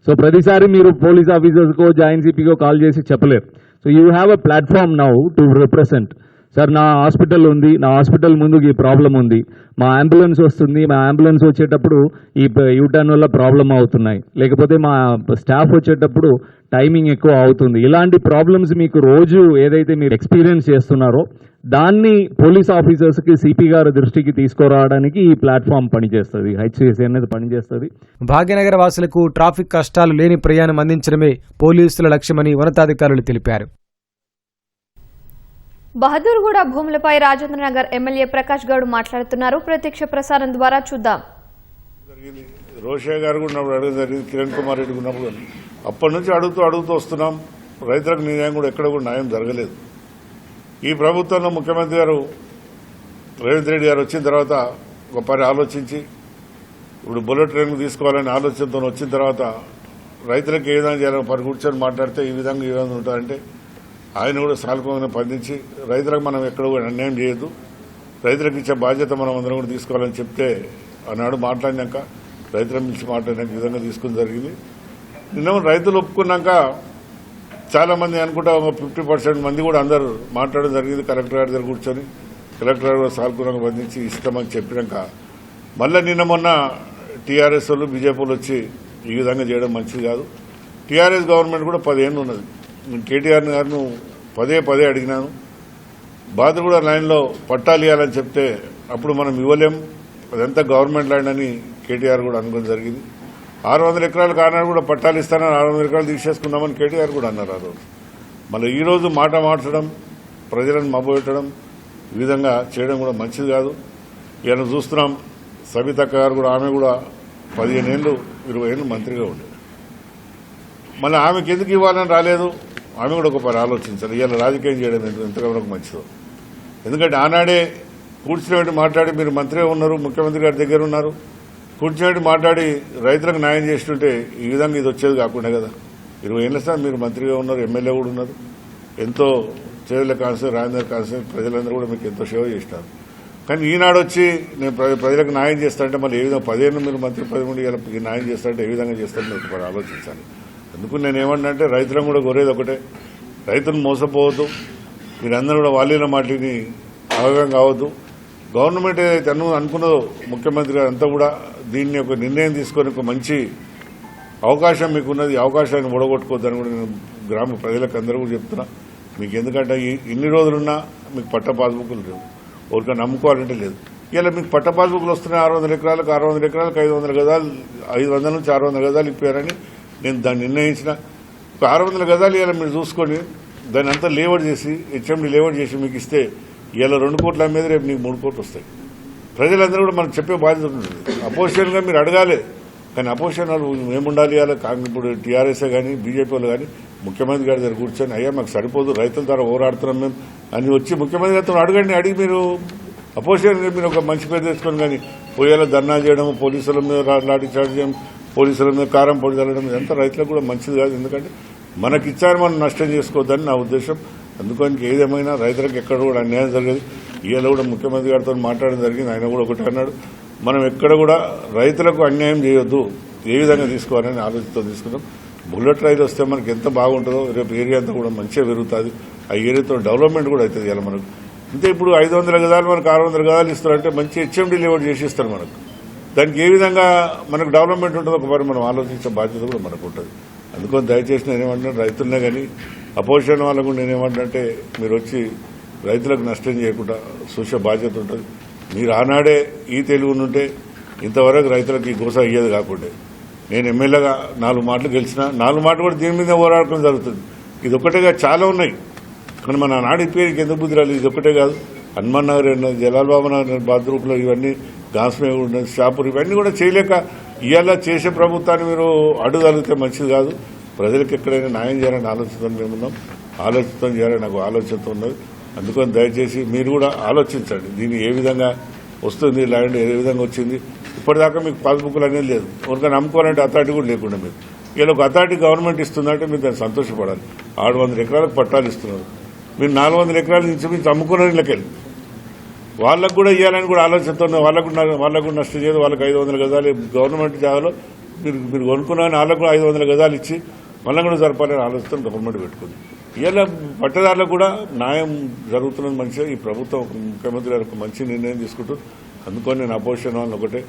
సో ప్రతిసారి మీరు పోలీస్ ఆఫీసర్స్కో జాయింట్ సిపికో కాల్ చేసి చెప్పలేరు. So you have a platform now to represent. Sir నా హాస్పిటల్ ఉంది, నా హాస్పిటల్ ముందుకు ఈ ప్రాబ్లం ఉంది, మా అంబులెన్స్ వస్తుంది, మా అంబులెన్స్ వచ్చేటప్పుడు ఈ యూటర్న్ వల్ల ప్రాబ్లం అవుతున్నాయి, లేకపోతే మా స్టాఫ్ వచ్చేటప్పుడు టైమింగ్ ఎక్కువ అవుతుంది. ఇలాంటి ప్రాబ్లమ్స్ మీకు రోజు ఏదైతే మీరు ఎక్స్పీరియన్స్ చేస్తున్నారో దాన్ని పోలీస్ ఆఫీసర్స్కి సిపి గారి దృష్టికి తీసుకురావడానికి ఈ ప్లాట్ఫామ్ పనిచేస్తుంది, HCSC అనేది పనిచేస్తుంది. భాగ్యనగర వాసులకు ట్రాఫిక్ కష్టాలు లేని ప్రయాణం అందించడమే పోలీసుల లక్ష్యమని ఉన్నతాధికారులు తెలిపారు. బహదూర్గూడ భూములపై రాజేంద్రనగర్ ఎమ్మెల్యే ప్రకాష్ గౌడ్ మాట్లాడుతున్నారు. ప్రత్యక్ష ప్రసారం ద్వారా చూద్దాం. రోషయ్య గారు కూడా ఉన్నప్పుడు అడగడం జరిగింది, కిరణ్ కుమార్ రెడ్డి ఉన్నప్పుడు. అప్పటి నుంచి అడుగుతూ వస్తున్నాం. రైతులకు న్యాయం కూడా ఎక్కడ కూడా న్యాయం జరగలేదు. ఈ ప్రభుత్వంలో ముఖ్యమంత్రి గారు రేవంత్ రెడ్డి గారు వచ్చిన తర్వాత ఒక పని ఆలోచించి ఇప్పుడు బుల్లెట్ ట్రైన్ తీసుకోవాలనే ఆలోచనతో వచ్చిన తర్వాత రైతులకు ఏ విధంగా చేయాలని పని కూర్చొని మాట్లాడితే ఈ విధంగా ఉంటుందంటే ఆయన కూడా సానుకూలంగా స్పందించి రైతులకు మనం ఎక్కడ కూడా అన్యాయం చేయొద్దు, రైతులకు ఇచ్చే బాధ్యత మనం అందరం కూడా తీసుకోవాలని చెప్తే ఆనాడు మాట్లాడినాక రైతుల నుంచి మాట్లాడినాక ఈ విధంగా తీసుకుని జరిగింది. నిన్న రైతులు ఒప్పుకున్నాక చాలా మంది అనుకుంటా 50% మంది కూడా అందరూ మాట్లాడడం జరిగింది. కలెక్టర్ గారి దగ్గర కూర్చొని కలెక్టర్ గారు కూడా సానుకూలంగా స్పందించి ఇష్టమని చెప్పినాక మళ్ళీ నిన్న మొన్న టీఆర్ఎస్ వాళ్ళు బీజేపీలు వచ్చి ఈ విధంగా చేయడం మంచిది కాదు. టీఆర్ఎస్ గవర్నమెంట్ కూడా 10 ఏళ్ళు ఉన్నది. నేను కేటీఆర్ గారిను పదే అడిగినాను. బాదుగూడ లైన్లో పట్టాలు ఇవ్వాలని చెప్తే అప్పుడు మనం ఇవ్వలేం, అదంతా గవర్నమెంట్ ల్యాండ్ అని కేటీఆర్ కూడా అనుకోవడం జరిగింది. 600 ఎకరాలు కానాడు కూడా పట్టాలు ఇస్తానని 600 ఎకరాలు తీసేసుకున్నామని కేటీఆర్ కూడా అన్నారు ఆ రోజు. మళ్ళీ ఈ రోజు మాట మార్చడం, ప్రజలను మభ్యపెట్టడం, ఈ విధంగా చేయడం కూడా మంచిది కాదు. ఈయన చూస్తున్నాం. సబితక్క గారు కూడా, ఆమె కూడా 15 ఏళ్ళు 20 ఏళ్ళు మంత్రిగా ఉండేది. మళ్ళీ ఆమెకి ఎందుకు ఇవ్వాలని రాలేదు, ఆమె కూడా ఒక పని ఆలోచించాలి. ఇవాళ రాజకీయం చేయడం ఎంతవరకు మంచిదో. ఎందుకంటే ఆనాడే కూర్చుని మాట్లాడి మీరు మంత్రిగా ఉన్నారు, ముఖ్యమంత్రి గారి దగ్గర ఉన్నారు, కూర్చుని మాట్లాడి రైతులకు న్యాయం చేస్తుంటే ఈ విధంగా ఇది వచ్చేది కాకుండా కదా. 20 ఏళ్ళ సార్ మీరు మంత్రిగా ఉన్నారు, ఎమ్మెల్యే కూడా ఉన్నారు, ఎంతో చేదుల కాన్స్టిట్యూన్సీ, రాజేంద్ర కాన్స్టిట్యూన్సీ ప్రజలందరూ కూడా మీకు ఎంతో సేవ చేసినారు. కానీ ఈనాడు వచ్చి నేను ప్రజలకు న్యాయం చేస్తానంటే మళ్ళీ ఏ విధంగా 15 మీరు మంత్రి పదవి ఉండి ఇలా న్యాయం చేస్తారంటే ఏ విధంగా చేస్తారని మీరు ఆలోచించాలి. అందుకు నేను ఏమంటే రైతులను కూడా కోరేది ఒకటే, రైతులను మోసపోవద్దు, మీరందరూ కూడా వాళ్ళ మాటని అవగాహన కావద్దు. గవర్నమెంట్ ఏదైతే అనుకున్నదో ముఖ్యమంత్రి గారు అంతా కూడా దీన్ని ఒక నిర్ణయం తీసుకొని ఒక మంచి అవకాశం మీకున్నది, అవకాశాన్ని ఓడగొట్టుకోవద్దని కూడా నేను గ్రామ ప్రజలకు అందరూ కూడా చెప్తున్నా. మీకు ఎందుకంటే ఇన్ని రోజులున్నా మీకు పట్ట పాస్బుక్లు లేవు, ఎవరికైనా నమ్ముకోవాలంటే లేదు. ఇలా మీకు పట్ట పాస్బుక్లు వస్తున్నాయి 600 ఎకరాలకు 500 గజాలు 500 నుంచి 600 గజాలు ఇప్పారని నేను దాన్ని నిర్ణయించిన. 600 గజాలు ఇలా మీరు చూసుకొని దాన్ని అంతా లేఅవుట్ చేసి హెచ్ఎండి లేఅవుట్ చేసి మీకు ఇస్తే ఇలా 2 కోట్లు అమ్మేది రేపు నీకు 3 కోట్లు వస్తాయి. ప్రజలందరూ కూడా మనకు చెప్పే బాధ్యత ఉంటుంది. అపోజిషన్గా మీరు అడగాలి, కానీ అపోజిషన్ వాళ్ళు ఏముండాలి అలా ఇప్పుడు టీఆర్ఎస్ఏ కానీ బీజేపీ వాళ్ళు కానీ ముఖ్యమంత్రి గారి దగ్గర కూర్చొని అయ్యా మాకు సరిపోదు, రైతుల ద్వారా పోరాడుతున్నాం మేము అని వచ్చి ముఖ్యమంత్రి గారితో అడగండి. అడిగి మీరు అపోజిషన్ మీరు ఒక మంచి పేరు తెచ్చుకొని కానీ పోయేలా ధర్నా చేయడం, పోలీసుల మీద లాఠీ చార్జ్ చేయడం, పోలీసుల మీద కారం పొడి చల్లడం ఇదంతా రైతులకు కూడా మంచిది కాదు. ఎందుకంటే మనకి ఇచ్చారు, మనం నష్టం చేసుకోవద్దని నా ఉద్దేశం. అందుకని ఏదేమైనా రైతులకు ఎక్కడ కూడా అన్యాయం జరగదు. ఇవాళ కూడా ముఖ్యమంత్రి గారితో మాట్లాడడం జరిగింది. ఆయన కూడా ఒకటి అన్నాడు, మనం ఎక్కడ కూడా రైతులకు అన్యాయం చేయొద్దు, ఏ విధంగా తీసుకోవాలని ఆలోచనతో తీసుకున్నాం. బుల్లెట్ రైలు వస్తే మనకి ఎంత బాగుంటుందో, రేపు ఏరియా అంతా కూడా మంచిగా పెరుగుతుంది, ఆ ఏరియాతో డెవలప్మెంట్ కూడా అవుతుంది. ఇలా మనకు అంటే ఇప్పుడు 500 గజాలు మనకు 600 గజాలు ఇస్తారంటే మంచి హెచ్ఎండి లేఅవుట్ చేసి ఇస్తారు మనకు. దానికి ఏ విధంగా మనకు డెవలప్మెంట్ ఉంటుందో ఒకసారి మనం ఆలోచించే బాధ్యత కూడా మనకు ఉంటుంది. అందుకని దయచేసి నేనేమంటున్నా, రైతులనే కానీ అపోజిషన్ వాళ్ళకు నేనేమంటే మీరు వచ్చి రైతులకు నష్టం చేయకుండా చూసే బాధ్యత ఉంటుంది. మీరు ఆనాడే ఈ తెలుగునుంటే ఇంతవరకు రైతులకు ఈ గోస అయ్యేది కాకుండా నేను ఎమ్మెల్యేగా 4 మాటలు గెలిచిన 4 మాటలు కూడా దీని మీద పోరాడటం జరుగుతుంది. ఇది ఒక్కటేగా చాలా ఉన్నాయి, కానీ మన నాడి పేరుకి ఎందుకు బుద్ధి రాలేదు. ఇది ఒక్కటే కాదు, హనుమాన్ నగర్ జలాల్ బాబు నగర్ బాత్రూంలో ఇవన్నీ గాన్స్మే ఉన్నది, షాపూర్ ఇవన్నీ కూడా చేయలేక ఇవాళ చేసే ప్రభుత్వాన్ని మీరు అడుగలిగితే మంచిది కాదు. ప్రజలకు ఎక్కడైనా న్యాయం చేయాలని ఆలోచనతో మేమున్నాం, ఆలోచనతో చేయాలని నాకు ఆలోచనతో ఉన్నది. అందుకని దయచేసి మీరు కూడా ఆలోచించండి, దీన్ని ఏ విధంగా వస్తుంది, ల్యాండ్ ఏ విధంగా వచ్చింది. ఇప్పటిదాకా మీకు పాస్బుక్లు అనేది లేదు, ఎవరికైనా నమ్ముకోవాలంటే అథారిటీ కూడా లేకుండా మీరు ఇలా ఒక అథారిటీ గవర్నమెంట్ ఇస్తుందంటే మీరు దాన్ని సంతోషపడాలి. 600 ఎకరాలకు పట్టాలు ఇస్తున్నారు, మీరు 400 ఎకరాలు నుంచి అమ్ముకున్న ఇళ్ళకెళ్ళి వాళ్ళకు కూడా ఇవ్వాలని కూడా ఆలోచనతో వాళ్ళకు నష్టం చేయదు. వాళ్ళకి 500 గజాలు గవర్నమెంట్ జాగాలో మీరు కొనుక్కున్నారని వాళ్ళకు కూడా 500 గజాలు ఇచ్చి మళ్ళీ కూడా జరపాలని ఆలోచన గవర్నమెంట్ పెట్టుకుంది. ఇలా పట్టదారులకు కూడా న్యాయం జరుగుతున్నది మంచిగా. ఈ ప్రభుత్వం ముఖ్యమంత్రి గారు ఒక మంచి నిర్ణయం తీసుకుంటూ, అందుకని నేను అపోజిషన్ వాళ్ళని ఒకటే,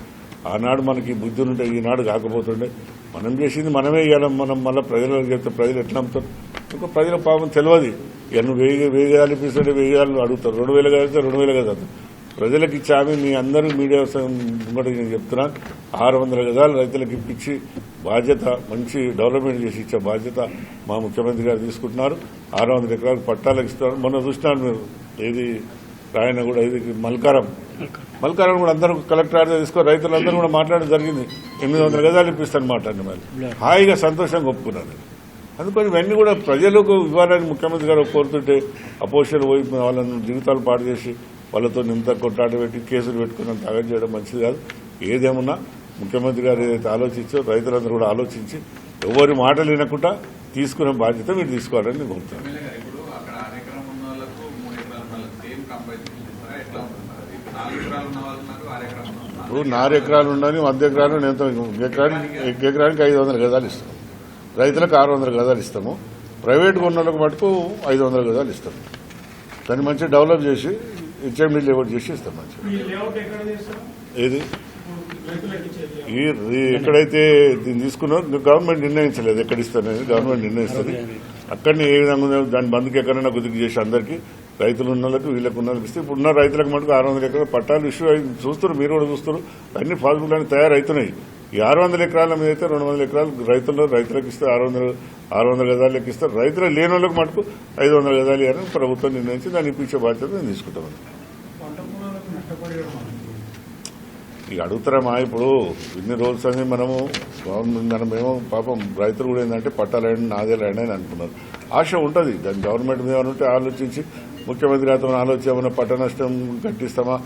ఆనాడు మనకి బుద్ధి ఉంటే ఈనాడు కాకపోతుండే. మనం చేసింది మనమే ఇవ్వాలి, మనం మళ్ళీ ప్రజలకు చెప్తే ప్రజలు ఎట్లా నమ్ముతారు? ఇంకా ప్రజల పాపం తెలియదు. ఇక నువ్వు 1000 గజాలు ఇప్పిస్తే 1000 గజాలు అడుగుతారు, 2000 గజాలు 2000 గజాలు ప్రజలకు ఇచ్చి ఆమె మీ అందరూ మీడియా ముంగట నేను చెప్తున్నాను, 600 గజాలు రైతులకు ఇప్పించి బాధ్యత మంచి డెవలప్మెంట్ చేసి ఇచ్చే బాధ్యత మా ముఖ్యమంత్రి గారు తీసుకుంటున్నారు. 600 ఎకరాలకు పట్టాలకు ఇస్తున్నారు. మొన్న చూసినారు మీరు, ఏది రాయన కూడా ఇది మల్కారం కూడా అందరూ కలెక్టర్ ఆర్డర్ తీసుకొని రైతులందరూ కూడా మాట్లాడడం జరిగింది. 800 గజాలు ఇప్పిస్తాను మాట్లాడిన మళ్ళీ హాయిగా సంతోషంగా ఒప్పుకున్నారు. అందుకని ఇవన్నీ కూడా ప్రజలకు ఇవ్వాలని ముఖ్యమంత్రి గారు కోరుతుంటే అపోజిషన్ పోయి వాళ్ళని జీవితాలు పాడు చేసి వాళ్ళతో నింత కొట్టాట పెట్టి కేసులు పెట్టుకున్నంత అగం చేయడం మంచిది కాదు. ఏదేమన్నా ముఖ్యమంత్రి గారు ఏదైతే ఆలోచించో రైతులందరూ కూడా ఆలోచించి ఎవరి మాటలు వినకుండా తీసుకునే బాధ్యత మీరు తీసుకోవాలని నేను కోరుతున్నాను. ఇప్పుడు 4 ఎకరాలు ఉండని 100 ఎకరాలు నేను ఎకరానికి 500 గజాలు ఇస్తాము, రైతులకు 600 గజాలు ఇస్తాము, ప్రైవేట్ కొన్నోళ్ళకు మటుకు 500 గజాలు ఇస్తాము. దాన్ని మంచిగా డెవలప్ చేసి హెచ్ఎండి లేఅవుట్ చేసి ఇస్తాం మంచిగా. ఏది ఎక్కడైతే దీన్ని తీసుకున్నారో గవర్నమెంట్ నిర్ణయించలేదు, ఎక్కడ ఇస్తారనేది గవర్నమెంట్ నిర్ణయిస్తుంది. అక్కడనే ఏ విధంగా ఉందో దాని బంధుకి ఎక్కడైనా కుదిరి చేసి అందరికీ రైతులు ఉన్న వాళ్ళకి వీళ్ళకు ఉన్న వాళ్ళకి ఇస్తే ఇప్పుడున్న రైతులకు మటుకు 600 ఎకరాల పట్టాలు ఇష్యూ చూస్తారు, మీరు కూడా చూస్తారు. అన్ని పాస్బుక్లు తయారవుతున్నాయి. ఈ 600 ఎకరాల మీద అయితే 200 ఎకరాలు రైతులకు ఇస్తే 600 గజాలకు ఇస్తారు. రైతులు లేని వాళ్ళకి మటుకు 500 గజాలు అని ప్రభుత్వం నిర్ణయించి దాన్ని ఇప్పించే బాధ్యత నేను తీసుకుంటామని. ఇక అడుగుతారమ్మా, ఇప్పుడు ఇన్ని రోజులు అని మనమేమో పాపం రైతులు కూడా ఏంటంటే పట్టాలండి నాదే ల్యాండ్ అని అనుకున్నారు. ఆశ ఉంటుంది దాని గవర్నమెంట్ మీద ఉంటే ఆలోచించి ముఖ్యమంత్రి గారితో ఆలోచన పట్ట నష్టం కట్టిస్తామా,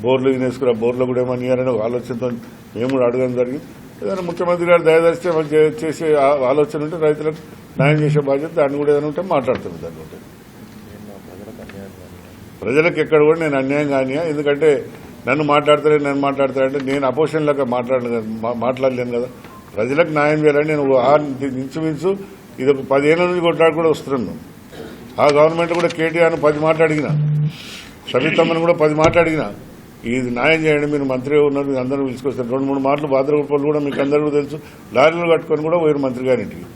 బోర్లు వినేసుకురా, బోర్లు కూడా ఏమని ఇవ్వాలని ఆలోచనతో మేము కూడా అడగడం జరిగింది. ఏదైనా ముఖ్యమంత్రి గారు దయదరిస్తే చేసే ఆలోచన ఉంటే రైతులకు న్యాయం చేసే బాధ్యత దాన్ని కూడా ఏదైనా ఉంటే మాట్లాడుతుంది. దాన్ని ఉంటే ప్రజలకు ఎక్కడ కూడా నేను అన్యాయం కానియా. ఎందుకంటే నన్ను మాట్లాడతారంటే నేను అపోజిషన్ లాగా మాట్లాడలేను కదా. ప్రజలకు న్యాయం చేయాలని నేను ఇంచుమించు ఇది ఒక 10 ఏళ్ల నుంచి కొట్లాడు కూడా వస్తున్నాను. ఆ గవర్నమెంట్ కూడా కేటీఆర్ను 10 మాటలు అడిగిన, సవితమ్మను కూడా 10 మాటలు అడిగిన, ఇది న్యాయం చేయండి, మీరు మంత్రి ఉన్నారు, మీరు అందరూ పిలుచుకొస్తారు. 2-3 మాటలు బాద్రగొప్పలు కూడా మీకు అందరూ తెలుసు, లారీలు కట్టుకొని కూడా పోయారు మంత్రి గారింటికి.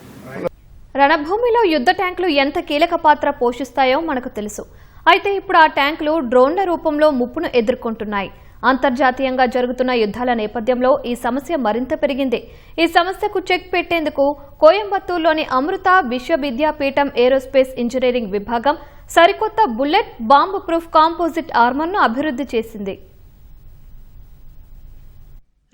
రణభూమిలో యుద్ధ ట్యాంకులు ఎంత కీలక పాత్ర పోషిస్తాయో మనకు తెలుసు. అయితే ఇప్పుడు ఆ ట్యాంకులు డ్రోన్ల రూపంలో ముప్పును ఎదుర్కొంటున్నాయి. అంతర్జాతీయంగా జరుగుతున్న యుద్ధాల నేపథ్యంలో ఈ సమస్య మరింత పెరిగింది. ఈ సమస్యకు చెక్ పెట్టేందుకు కోయంబత్తూరులోని అమృత విశ్వవిద్యాపీఠం ఏరోస్పేస్ ఇంజనీరింగ్ విభాగం సరికొత్త బుల్లెట్ బాంబు ప్రూఫ్ కాంపోజిట్ ఆర్మర్ను అభివృద్ధి చేసింది.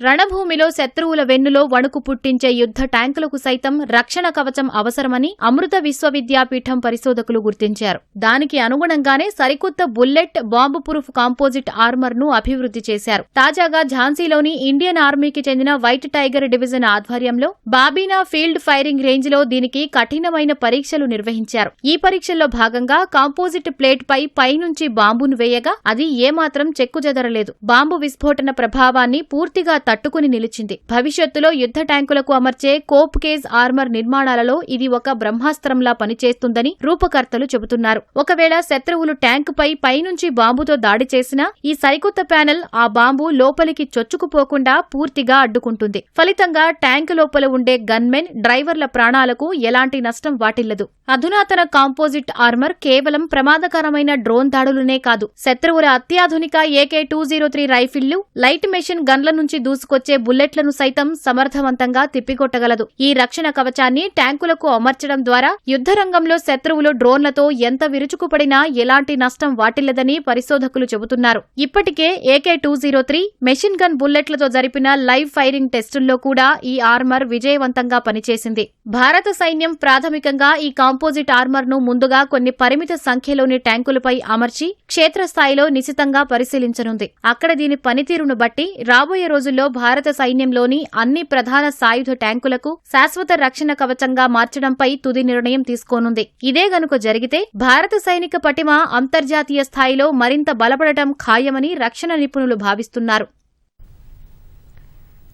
రణభూమిలో శత్రువుల వెన్నులో వణుకు పుట్టించే యుద్ధ ట్యాంకులకు సైతం రక్షణ కవచం అవసరమని అమృత విశ్వవిద్యాపీఠం పరిశోధకులు గుర్తించారు. దానికి అనుగుణంగానే సరికొత్త bullet bomb proof composite armour ను అభివృద్ధి చేశారు. తాజాగా ఝాన్సీలోని ఇండియన్ ఆర్మీకి చెందిన వైట్ టైగర్ డివిజన్ ఆధ్వర్యంలో బాబీనా ఫీల్డ్ ఫైరింగ్ రేంజ్ లో దీనికి కఠినమైన పరీక్షలు నిర్వహించారు. ఈ పరీక్షల్లో భాగంగా కాంపోజిట్ ప్లేట్ పైనుంచి బాంబును వేయగా అది ఏమాత్రం చెక్కుచెదరలేదు. బాంబు విస్ఫోటన ప్రభావాన్ని పూర్తిగా తట్టుకుని నిలిచింది. భవిష్యత్తులో యుద్ధ ట్యాంకులకు అమర్చే కోప్ కేజ్ ఆర్మర్ నిర్మాణాలలో ఇది ఒక బ్రహ్మాస్త్రంలా పనిచేస్తుందని రూపకర్తలు చెబుతున్నారు. ఒకవేళ శత్రువులు ట్యాంకుపై పైనుంచి బాంబుతో దాడి చేసినా ఈ సరికొత్త ప్యానెల్ ఆ బాంబు లోపలికి చొచ్చుకుపోకుండా పూర్తిగా అడ్డుకుంటుంది. ఫలితంగా ట్యాంకు లోపల ఉండే గన్మెన్, డ్రైవర్ల ప్రాణాలకు ఎలాంటి నష్టం వాటిల్లదు. అధునాతన కాంపోజిట్ ఆర్మర్ కేవలం ప్రమాదకరమైన డ్రోన్ దాడులనే కాదు, శత్రువుల అత్యాధునిక AK-203 రైఫిళ్లు, లైట్ మెషిన్ గన్ల నుంచి దూసుకొచ్చే బుల్లెట్లను సైతం సమర్థవంతంగా తిప్పికొట్టగలదు. ఈ రక్షణ కవచాన్ని ట్యాంకులకు అమర్చడం ద్వారా యుద్ధ రంగంలో శత్రువులు డ్రోన్లతో ఎంత విరుచుకుపడినా ఎలాంటి నష్టం వాటిల్లదని పరిశోధకులు చెబుతున్నారు. ఇప్పటికే AK-203 మెషిన్ గన్ బుల్లెట్లతో జరిపిన లైవ్ ఫైరింగ్ టెస్టుల్లో కూడా ఈ ఆర్మర్ విజయవంతంగా పనిచేసింది. భారత సైన్యం ప్రాథమికంగా ఈ కాంపోజిట్ ఆర్మర్ ను ముందుగా కొన్ని పరిమిత సంఖ్యలోని ట్యాంకులపై అమర్చి క్షేత్రస్థాయిలో నిశితంగా పరిశీలించనుంది. అక్కడ దీని పనితీరును బట్టి రాబోయే రోజుల్లో భారత సైన్యంలోని అన్ని ప్రధాన సాయుధ ట్యాంకులకు శాశ్వత రక్షణ కవచంగా మార్చడంపై తుది నిర్ణయం తీసుకోనుంది. ఇదే గనుక జరిగితే భారత సైనిక పటిమ అంతర్జాతీయ స్థాయిలో మరింత బలపడటం ఖాయమని రక్షణ నిపుణులు భావిస్తున్నారు.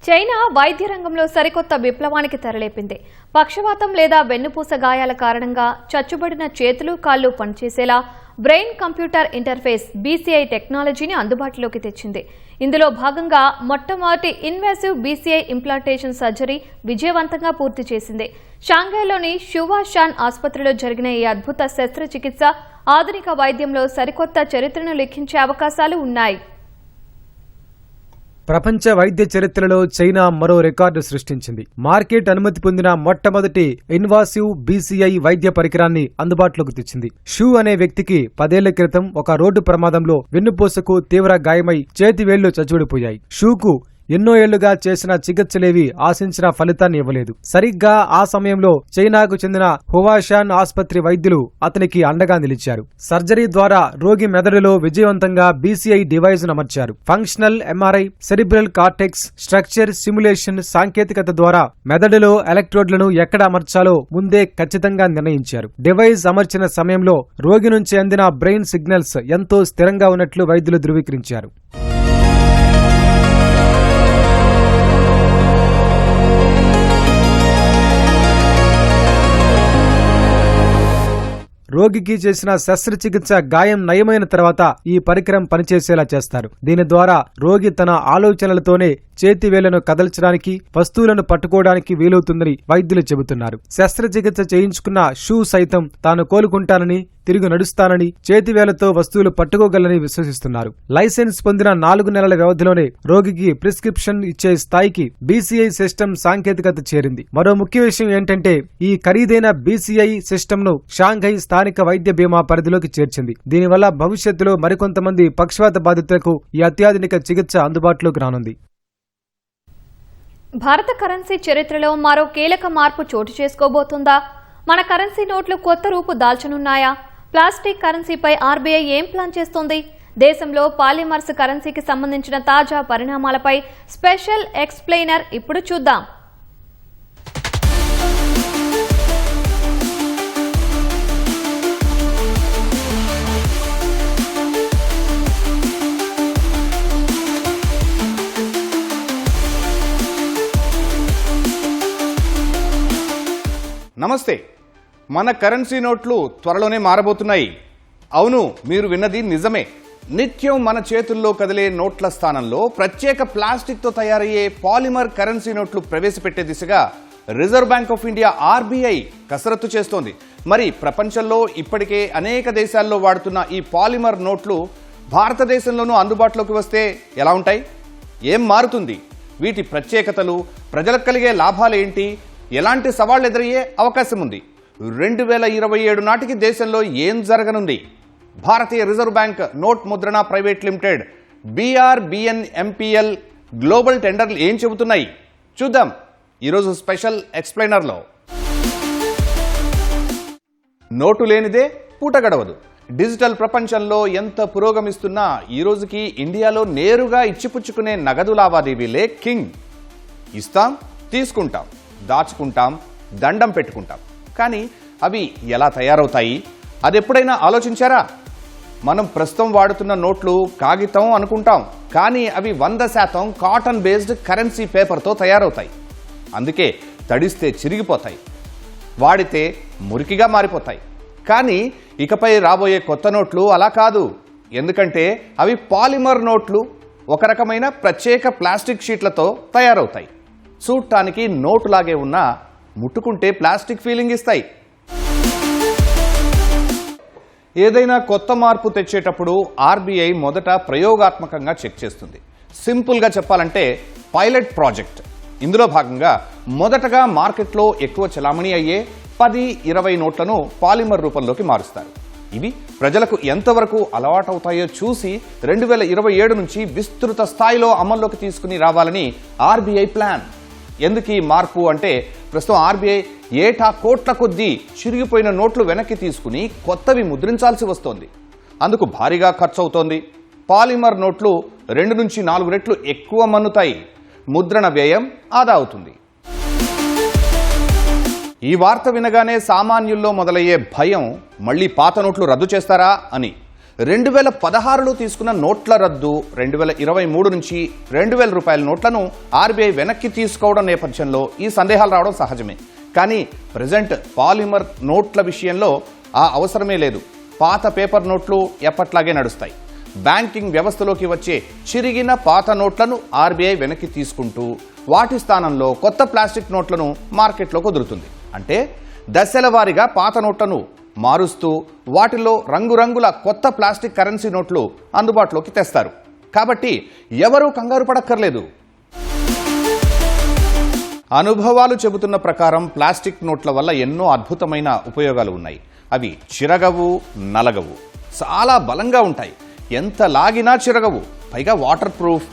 చైనా వైద్య రంగంలో సరికొత్త విప్లవానికి తెరలేపింది. పక్షవాతం లేదా వెన్నుపూస గాయాల కారణంగా చచ్చుబడిన చేతులు, కాళ్లు పనిచేసేలా బ్రెయిన్ కంప్యూటర్ ఇంటర్ఫేస్ BCI టెక్నాలజీని అందుబాటులోకి తెచ్చింది. ఇందులో భాగంగా మొట్టమొదటి ఇన్వాసివ్ BCI ఇంప్లాంటేషన్ సర్జరీ విజయవంతంగా పూర్తి చేసింది. షాంఘైలోని షువాషాన్ ఆసుపత్రిలో జరిగిన ఈ అద్భుత శస్త్రచికిత్స ఆధునిక వైద్యంలో సరికొత్త చరిత్రను లిఖించే అవకాశాలు ఉన్నాయి. ప్రపంచ వైద్య చరిత్రలో చైనా మరో రికార్డు సృష్టించింది. మార్కెట్ అనుమతి పొందిన మొట్టమొదటి ఇన్వాసివ్ BCI వైద్య పరికరాన్ని అందుబాటులోకి తెచ్చింది. షూ అనే వ్యక్తికి 10 ఏళ్ల క్రితం ఒక రోడ్డు ప్రమాదంలో వెన్నుపూసకు తీవ్ర గాయమై చేతి వేళ్లు చచ్చుడిపోయాయి. షూకు ఎన్నో ఏళ్లుగా చేసిన చికిత్సలేవి ఆశించిన ఫలితాన్ని ఇవ్వలేదు. సరిగ్గా ఆ సమయంలో చైనాకు చెందిన హువాషాన్ ఆసుపత్రి వైద్యులు అతనికి అండగా నిలిచారు. సర్జరీ ద్వారా రోగి మెదడులో విజయవంతంగా BCI డివైస్ ను అమర్చారు. Functional MRI, cerebral cortex structure simulation సాంకేతికత ద్వారా మెదడులో ఎలక్ట్రోడ్లను ఎక్కడ అమర్చాలో ముందే ఖచ్చితంగా నిర్ణయించారు. డివైస్ అమర్చిన సమయంలో రోగి నుంచి అందిన బ్రెయిన్ సిగ్నల్స్ ఎంతో స్థిరంగా ఉన్నట్లు వైద్యులు ధృవీకరించారు. రోగికి చేసిన శస్త్రచికిత్స గాయం నయమైన తర్వాత ఈ పరికరం పనిచేసేలా చేస్తారు. దీని ద్వారా రోగి తన ఆలోచనలతోనే చేతివేళ్లను కదల్చడానికి, వస్తువులను పట్టుకోవడానికి వీలవుతుందని వైద్యులు చెబుతున్నారు. శస్త్రచికిత్స చేయించుకున్న షూ సైతం తాను కోలుకుంటానని, తిరిగి నడుస్తానని, చేతివేళ్లతో వస్తువులు పట్టుకోగలని విశ్వసిస్తున్నారు. లైసెన్స్ పొందిన 4 నెలల వ్యవధిలోనే రోగికి ప్రిస్క్రిప్షన్ ఇచ్చే స్థాయికి BCI సిస్టమ్ సాంకేతికత చేరింది. మరో ముఖ్య విషయం ఏంటంటే ఈ ఖరీదైన BCI సిస్టమ్ ను షాంఘై స్థానిక వైద్య బీమా పరిధిలోకి చేర్చింది. దీనివల్ల భవిష్యత్తులో మరికొంతమంది పక్షవాత బాధితులకు ఈ అత్యాధునిక చికిత్స అందుబాటులోకి రానుంది. భారత కరెన్సీ చరిత్రలో మరో కీలక మార్పు చోటు చేసుకోబోతుందా? మన కరెన్సీ నోట్లు కొత్త రూపు దాల్చనున్నాయా? ప్లాస్టిక్ కరెన్సీపై RBI ఏం ప్లాన్ చేస్తోంది? దేశంలో పాలిమర్స్ కరెన్సీకి సంబంధించిన తాజా పరిణామాలపై స్పెషల్ ఎక్స్ప్లెయినర్ ఇప్పుడు చూద్దాం. నమస్తే. మన కరెన్సీ నోట్లు త్వరలోనే మారబోతున్నాయి. అవును, మీరు విన్నది నిజమే. నిత్యం మన చేతుల్లో కదిలే నోట్ల స్థానంలో ప్రత్యేక ప్లాస్టిక్తో తయారయ్యే పాలిమర్ కరెన్సీ నోట్లు ప్రవేశపెట్టే దిశగా reserve bank of India RBI కసరత్తు చేస్తోంది. మరి ప్రపంచంలో ఇప్పటికే అనేక దేశాల్లో వాడుతున్న ఈ పాలిమర్ నోట్లు భారతదేశంలోనూ అందుబాటులోకి వస్తే ఎలా ఉంటాయి? ఏం మారుతుంది? వీటి ప్రత్యేకతలు, ప్రజలకు కలిగే లాభాలేంటి, ఎలాంటి సవాళ్లు ఎదురయ్యే అవకాశం ఉంది? 2027 నాటికి దేశంలో ఏం జరగనుంది? భారతీయ రిజర్వ్ బ్యాంక్ నోట్ ముద్రణ ప్రైవేట్ లిమిటెడ్ BRBNMPL గ్లోబల్ టెండర్లు ఏం చెబుతున్నాయి చూద్దాం ఈరోజు స్పెషల్ ఎక్స్ప్లెయినర్లో. నోటు లేనిదే పూట గడవదు. డిజిటల్ ప్రపంచంలో ఎంత పురోగమిస్తున్నా ఈ రోజుకి ఇండియాలో నేరుగా ఇచ్చిపుచ్చుకునే నగదు లావాదేవీలే కింగ్. ఇస్తాం, తీసుకుంటాం, దాచుకుంటాం, దండం పెట్టుకుంటాం. కానీ అవి ఎలా తయారవుతాయి? అది ఎప్పుడైనా ఆలోచించారా? మనం ప్రస్తుతం వాడుతున్న నోట్లు కాగితం అనుకుంటాం, కానీ అవి 100% కాటన్ బేస్డ్ కరెన్సీ పేపర్తో తయారవుతాయి. అందుకే తడిస్తే చిరిగిపోతాయి, వాడితే మురికిగా మారిపోతాయి. కానీ ఇకపై రాబోయే కొత్త నోట్లు అలా కాదు. ఎందుకంటే అవి పాలిమర్ నోట్లు, ఒక రకమైన ప్రత్యేక ప్లాస్టిక్ షీట్లతో తయారవుతాయి. చూడటానికి నోటులాగే ఉన్నా ముట్టుకుంటే ప్లాస్టిక్ ఫీలింగ్ ఇస్తాయి. ఏదైనా కొత్త మార్పు తెచ్చేటప్పుడు ఆర్బీఐ మొదట ప్రయోగాత్మకంగా చెక్ చేస్తుంది. సింపుల్గా చెప్పాలంటే పైలట్ ప్రాజెక్ట్. ఇందులో భాగంగా మొదటగా మార్కెట్లో ఎక్కువ చలామణి అయ్యే 10-20 నోట్లను పాలిమర్ రూపంలోకి మారుస్తారు. ఇవి ప్రజలకు ఎంతవరకు అలవాటవుతాయో చూసి 2027 నుంచి విస్తృత స్థాయిలో అమల్లోకి తీసుకుని రావాలని ఆర్బీఐ ప్లాన్. ఎందుకు ఈ మార్పు అంటే, ప్రస్తుతం ఆర్బీఐ ఏటా కోట్ల కొద్దీ చిరిగిపోయిన నోట్లు వెనక్కి తీసుకుని కొత్తవి ముద్రించాల్సి వస్తోంది. అందుకు భారీగా ఖర్చు అవుతోంది. పాలిమర్ నోట్లు 2 నుంచి 4 రెట్లు ఎక్కువ మన్నుతాయి. ముద్రణ వ్యయం ఆదా అవుతుంది. ఈ వార్త వినగానే సామాన్యుల్లో మొదలయ్యే భయం, మళ్లీ పాత నోట్లు రద్దు చేస్తారా అని. 2016లో తీసుకున్న నోట్ల రద్దు, 2023 నుంచి 2000 రూపాయల నోట్లను ఆర్బీఐ వెనక్కి తీసుకోవడం నేపథ్యంలో ఈ సందేహాలు రావడం సహజమే. కానీ ప్రజెంట్ పాలిమర్ నోట్ల విషయంలో ఆ అవసరమే లేదు. పాత పేపర్ నోట్లు ఎప్పట్లాగే నడుస్తాయి. బ్యాంకింగ్ వ్యవస్థలోకి వచ్చే చిరిగిన పాత నోట్లను ఆర్బీఐ వెనక్కి తీసుకుంటూ వాటి స్థానంలో కొత్త ప్లాస్టిక్ నోట్లను మార్కెట్లోకి వదులుతుంది. అంటే దశల వారీగా పాత నోట్లను మారుస్తూ వాటిలో రంగురంగుల కొత్త ప్లాస్టిక్ కరెన్సీ నోట్లు అందుబాటులోకి తెస్తారు. కాబట్టి ఎవరూ కంగారు పడక్కర్లేదు. అనుభవాలు చెబుతున్న ప్రకారం ప్లాస్టిక్ నోట్ల వల్ల ఎన్నో అద్భుతమైన ఉపయోగాలు ఉన్నాయి. అవి చిరగవు, నలగవు, చాలా బలంగా ఉంటాయి. ఎంత లాగినా చిరగవు. పైగా వాటర్ ప్రూఫ్.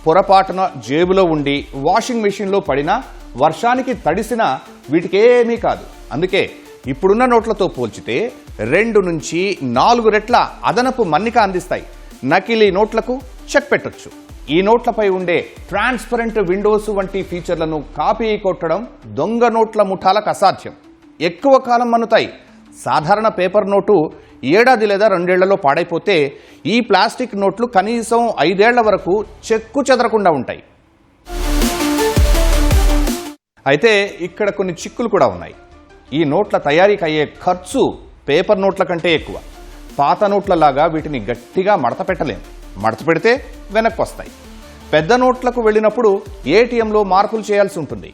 పొరపాటున జేబులో ఉండి వాషింగ్ మెషిన్లో పడినా, వర్షానికి తడిసినా వీటికేమీ కాదు. అందుకే ఇప్పుడున్న నోట్లతో పోల్చితే 2 నుంచి 4 రెట్ల అదనపు మన్నిక అందిస్తాయి. నకిలీ నోట్లకు చెక్ పెట్టొచ్చు. ఈ నోట్లపై ఉండే ట్రాన్స్పరెంట్ విండోస్ వంటి ఫీచర్లను కాపీ కొట్టడం దొంగ నోట్ల ముఠాలకు అసాధ్యం. ఎక్కువ కాలం మన్నుతాయి. సాధారణ పేపర్ నోటు 1 ఏడాది లేదా 2 ఏళ్లలో పాడైపోతే, ఈ ప్లాస్టిక్ నోట్లు కనీసం 5 ఏళ్ల వరకు చెక్కు చెదరకుండా ఉంటాయి. అయితే ఇక్కడ కొన్ని చిక్కులు కూడా ఉన్నాయి. ఈ నోట్ల తయారీకి అయ్యే ఖర్చు పేపర్ నోట్ల కంటే ఎక్కువ. పాత నోట్లలాగా వీటిని గట్టిగా మడత పెట్టలేం. మడత పెడితే వెనక్కి వస్తాయి. పెద్ద నోట్లకు వెళ్ళినప్పుడు ఏటీఎంలో మార్పులు చేయాల్సి ఉంటుంది.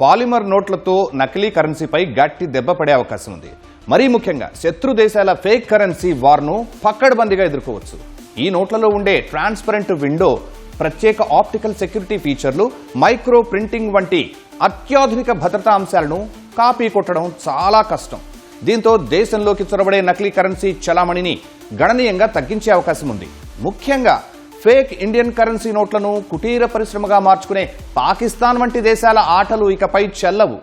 పాలిమర్ నోట్లతో నకిలీ కరెన్సీపై గట్టి దెబ్బ పడే అవకాశం ఉంది. మరీ ముఖ్యంగా శత్రు దేశాల ఫేక్ కరెన్సీ వార్ను పక్కడబందీగా ఎదుర్కోవచ్చు. ఈ నోట్లలో ఉండే ట్రాన్స్పరెంట్ విండో, ప్రత్యేక ఆప్టికల్ సెక్యూరిటీ ఫీచర్లు, మైక్రో ప్రింటింగ్ వంటి అత్యాధునిక భద్రతా అంశాలను కాపీ కొట్టడం చాలా కష్టం. దీంతో దేశంలోకి చొరబడే నకిలీ కరెన్సీ చలామణిని గణనీయంగా తగ్గించే అవకాశం ఉంది. ముఖ్యంగా ఫేక్ ఇండియన్ కరెన్సీ నోట్లను కుటీర పరిశ్రమగా మార్చుకునే పాకిస్తాన్ వంటి దేశాల ఆటలు ఇకపై చెల్లవు.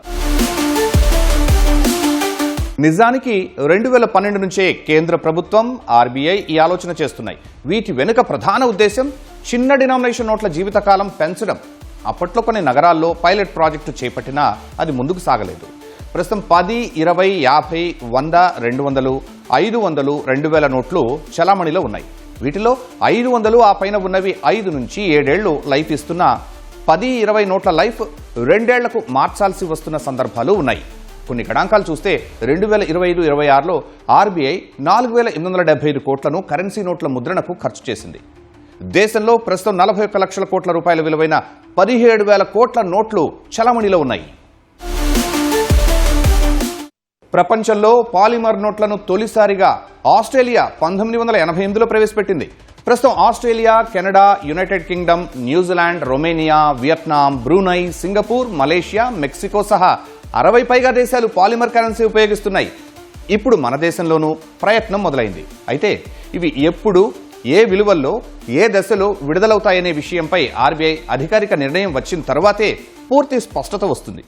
నిజానికి 2012 నుంచే కేంద్ర ప్రభుత్వం, ఆర్బీఐ ఈ ఆలోచన చేస్తున్నాయి. వీటి వెనుక ప్రధాన ఉద్దేశం చిన్న డినామినేషన్ నోట్ల జీవితకాలం పెంచడం. అప్పట్లో కొన్ని నగరాల్లో పైలట్ ప్రాజెక్టు చేపట్టినా అది ముందుకు సాగలేదు. ప్రస్తుతం 10, 20, 50, 100, 200, 500, 2000 నోట్లు చలామణిలో ఉన్నాయి. వీటిలో 500 ఆ పైన ఉన్నవి 5 నుంచి 7 ఏళ్లు లైఫ్ ఇస్తున్న 10, 20 నోట్ల లైఫ్ 2 ఏళ్లకు మార్చాల్సి వస్తున్న సందర్భాలు ఉన్నాయి. కొన్ని గణాంకాలు చూస్తే 2025-26లో ఆర్బీఐ 4,875 కోట్లను కరెన్సీ నోట్ల ముద్రణకు ఖర్చు చేసింది. దేశంలో ప్రస్తుతం 41 లక్షల కోట్ల రూపాయల విలువైన 17,000 కోట్ల నోట్లు చలామణిలో ఉన్నాయి. ప్రపంచంలో పాలిమర్ నోట్లను తొలిసారిగా ఆస్ట్రేలియా 1988లో ప్రవేశపెట్టింది. ప్రస్తుతం Australia, Canada, United Kingdom, New Zealand, Romania, Vietnam, Brunei, Singapore, Malaysia, Mexico సహా 60 పైగా దేశాలు పాలిమర్ కరెన్సీ ఉపయోగిస్తున్నాయి. ఇప్పుడు మన దేశంలోనూ ప్రయత్నం మొదలైంది. అయితే ఇవి ఎప్పుడు, ఏ విలువల్లో, ఏ దశలో విడుదలవుతాయనే విషయంపై ఆర్బీఐ అధికారిక నిర్ణయం వచ్చిన తర్వాతే పూర్తి స్పష్టత వస్తుంది.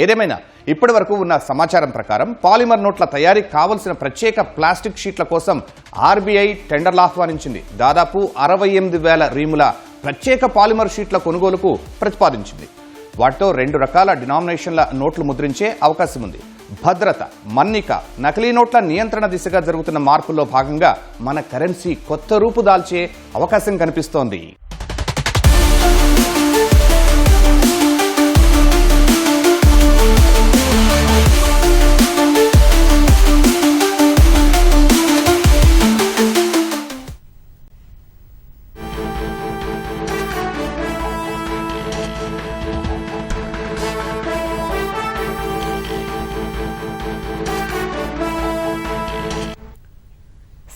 ఏదేమైనా ఇప్పటి వరకు ఉన్న సమాచారం ప్రకారం పాలిమర్ నోట్ల తయారీకి కావలసిన ప్రత్యేక ప్లాస్టిక్ షీట్ల కోసం ఆర్బీఐ టెండర్లు ఆహ్వానించింది. దాదాపు 68,000 రీముల ప్రత్యేక పాలిమర్ షీట్ల కొనుగోలుకు ప్రతిపాదించింది. వాటితో 2 రకాల డినామినేషన్ల నోట్లు ముద్రించే అవకాశం ఉంది. భద్రత, మన్నిక, నకిలీ నోట్ల నియంత్రణ దిశగా జరుగుతున్న మార్పుల్లో భాగంగా మన కరెన్సీ కొత్త రూపు దాల్చే అవకాశం కనిపిస్తోంది.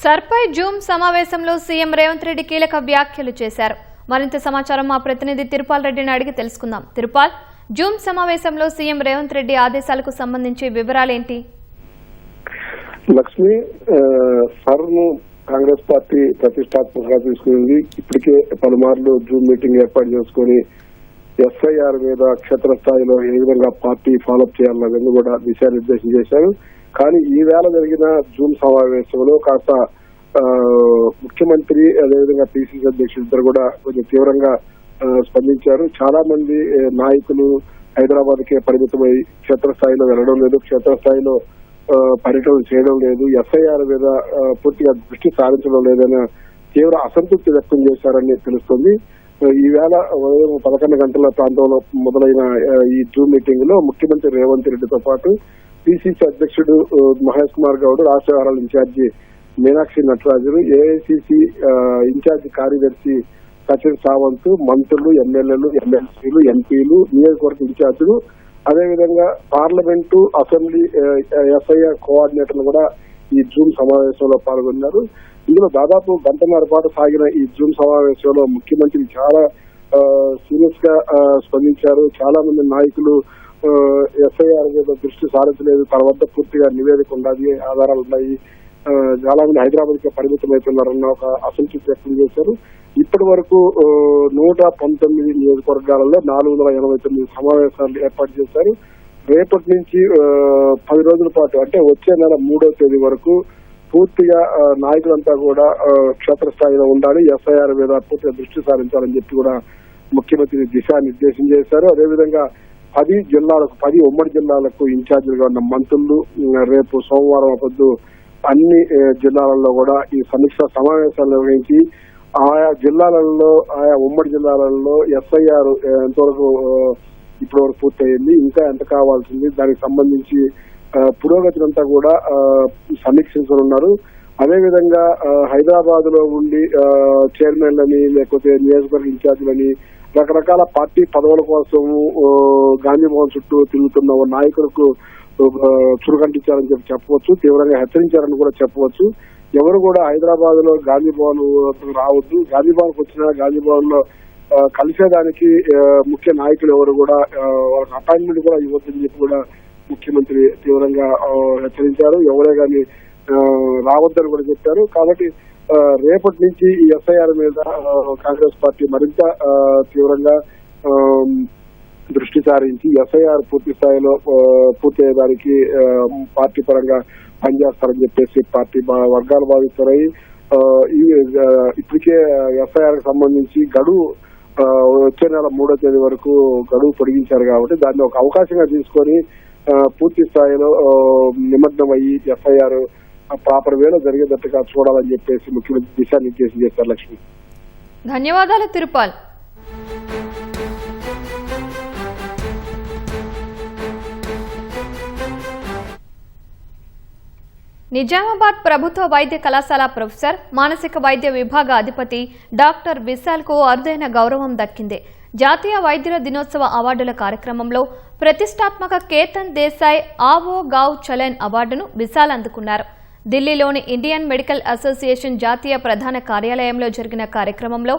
సర్పై జూమ్ సమావేశంలో సీఎం రేవంత్ రెడ్డి కీలక వ్యాఖ్యలు చేశారు. మరింత సమాచారం మా ప్రతినిధి తిరుపాల్ రెడ్డిని అడిగి తెలుసుకుందాం. తిరుపాల్, జూమ్ సమావేశంలో సీఎం రేవంత్ రెడ్డి ఆదేశాలకు సంబంధించి వివరాలేంటి? లక్ష్మి, సర్ను కాంగ్రెస్ పార్టీ ప్రతిష్టాత్మకంగా తీసుకుంది. ఇప్పటికే పలుమార్లు జూమ్ మీటింగ్ ఏర్పాటు చేసుకుని ఎస్ఐఆర్ మీద క్షేత్రస్థాయిలో ఏ విధంగా పార్టీ ఫాలోఅప్ చేయాలన్నది కూడా దిశానిర్దేశం చేశారు. కానీ ఈవేళ జరిగిన జూమ్ సమావేశంలో కాస్త ముఖ్యమంత్రి అదేవిధంగా పిసిసి అధ్యక్షులు ఇద్దరు కూడా కొంచెం తీవ్రంగా స్పందించారు. చాలా మంది నాయకులు హైదరాబాద్ కే పరిమితమై క్షేత్రస్థాయిలో వెళ్లడం లేదు, క్షేత్రస్థాయిలో పర్యటన చేయడం లేదు, ఎస్ఐఆర్ మీద పూర్తిగా దృష్టి సారించడం లేదన్న తీవ్ర అసంతృప్తి వ్యక్తం చేశారని తెలుస్తుంది. ఈవేళ 11 గంటల ప్రాంతంలో మొదలైన ఈ జూమ్ మీటింగ్ లో ముఖ్యమంత్రి రేవంత్ రెడ్డితో పాటు పిసిసి అధ్యక్షుడు మహేష్ కుమార్ గౌడ్, రాష్ట్ర వ్యవహారాల ఇన్ఛార్జి మీనాక్షి నటరాజులు, ఏఐసిసి ఇన్ఛార్జి కార్యదర్శి సచిన్ సావంత్, మంత్రులు, ఎమ్మెల్యేలు, ఎమ్మెల్సీలు, ఎంపీలు, నియోజకవర్గ ఇన్ఛార్జీలు, అదేవిధంగా పార్లమెంటు, అసెంబ్లీ ఎస్ఐఆర్ కోఆర్డినేటర్లు కూడా ఈ జూమ్ సమావేశంలో పాల్గొన్నారు. ఇందులో దాదాపు గంటన్నర పాటు సాగిన ఈ జూమ్ సమావేశంలో ముఖ్యమంత్రి చాలా సీరియస్ గా స్పందించారు. చాలా మంది నాయకులు ఎస్ఐఆర్ మీద దృష్టి సారించలేదు, తన వద్ద పూర్తిగా నివేదిక ఉన్నది, ఆధారాలు ఉన్నాయి, చాలా మంది హైదరాబాద్ కి పరిమితం అవుతున్నారన్న ఒక అసంతృప్తి వ్యక్తం చేశారు. ఇప్పటి వరకు 119 నియోజకవర్గాలలో 489 సమావేశాలు ఏర్పాటు చేశారు. రేపటి నుంచి 10 రోజుల పాటు అంటే వచ్చే నెల 3వ తేదీ వరకు పూర్తిగా నాయకులంతా కూడా క్షేత్రస్థాయిలో ఉండాలి, ఎస్ఐఆర్ మీద పూర్తిగా దృష్టి సారించాలని చెప్పి కూడా ముఖ్యమంత్రి దిశానిర్దేశం చేశారు. అదేవిధంగా 10 ఉమ్మడి జిల్లాలకు ఇన్ఛార్జీలుగా ఉన్న మంత్రులు రేపు సోమవారం పొద్దు అన్ని జిల్లాలలో కూడా ఈ సమీక్షా సమావేశాలు నిర్వహించి ఆయా జిల్లాలలో, ఆయా ఉమ్మడి జిల్లాలలో ఎస్ఐఆర్ ఎంతవరకు ఇప్పటి వరకు పూర్తయింది, ఇంకా ఎంత కావాల్సింది, దానికి సంబంధించి పురోగతిని అంతా కూడా సమీక్షించనున్నారు. అదేవిధంగా హైదరాబాద్ లో ఉండి చైర్మన్లని లేకపోతే నియోజకవర్గ ఇన్ఛార్జీలని రకరకాల పార్టీ పదవుల కోసం గాంధీ భవన్ చుట్టూ తిరుగుతున్న నాయకులకు చురుకంటించారని చెప్పవచ్చు, తీవ్రంగా హెచ్చరించారని కూడా చెప్పవచ్చు. ఎవరు కూడా హైదరాబాద్ లో గాంధీ భవన్ రావద్దు, గాంధీ భవన్ వచ్చినా గాంధీ భవన్ లో కలిసేదానికి ముఖ్య నాయకులు ఎవరు కూడా వాళ్ళకి అపాయింట్మెంట్ కూడా ఇవ్వద్దని చెప్పి కూడా ముఖ్యమంత్రి తీవ్రంగా హెచ్చరించారు. ఎవరే కానీ రావద్దని కూడా చెప్పారు. కాబట్టి రేపటి నుంచి ఈ ఎస్ఐఆర్ మీద కాంగ్రెస్ పార్టీ మరింత తీవ్రంగా దృష్టి సారించి ఎస్ఐఆర్ పూర్తి స్థాయిలో పూర్తయ్యేదానికి పార్టీ పరంగా పనిచేస్తారని చెప్పేసి పార్టీ వర్గాలు భావిస్తున్నాయి. ఇప్పటికే ఎస్ఐఆర్ కి సంబంధించి గడువు వచ్చే నెల 3వ తేదీ వరకు గడువు పొడిగించారు కాబట్టి దాన్ని ఒక అవకాశంగా తీసుకొని పూర్తి స్థాయిలో నిమగ్నం అయ్యి ఎఫ్ఐఆర్ ప్రాపర్ వేలో జరిగేటట్టుగా చూడాలని చెప్పేసి ముఖ్యమంత్రి దిశానిర్దేశం చేశారు. లక్ష్మి, ధన్యవాదాలు తిరుపాల్. నిజామాబాద్ ప్రభుత్వ వైద్య కళాశాల ప్రొఫెసర్, మానసిక వైద్య విభాగ అధిపతి డాక్టర్ విశాల్కు అరుదైన గౌరవం దక్కింది. జాతీయ వైద్యుల దినోత్సవ అవార్డుల కార్యక్రమంలో ప్రతిష్టాత్మక కేతన్ దేశాయ్ ఆవో గావ్ చలన్ అవార్డును విశాల్ అందుకున్నారు. ఢిల్లీలోని ఇండియన్ మెడికల్ అసోసియేషన్ జాతీయ ప్రధాన కార్యాలయంలో జరిగిన కార్యక్రమంలో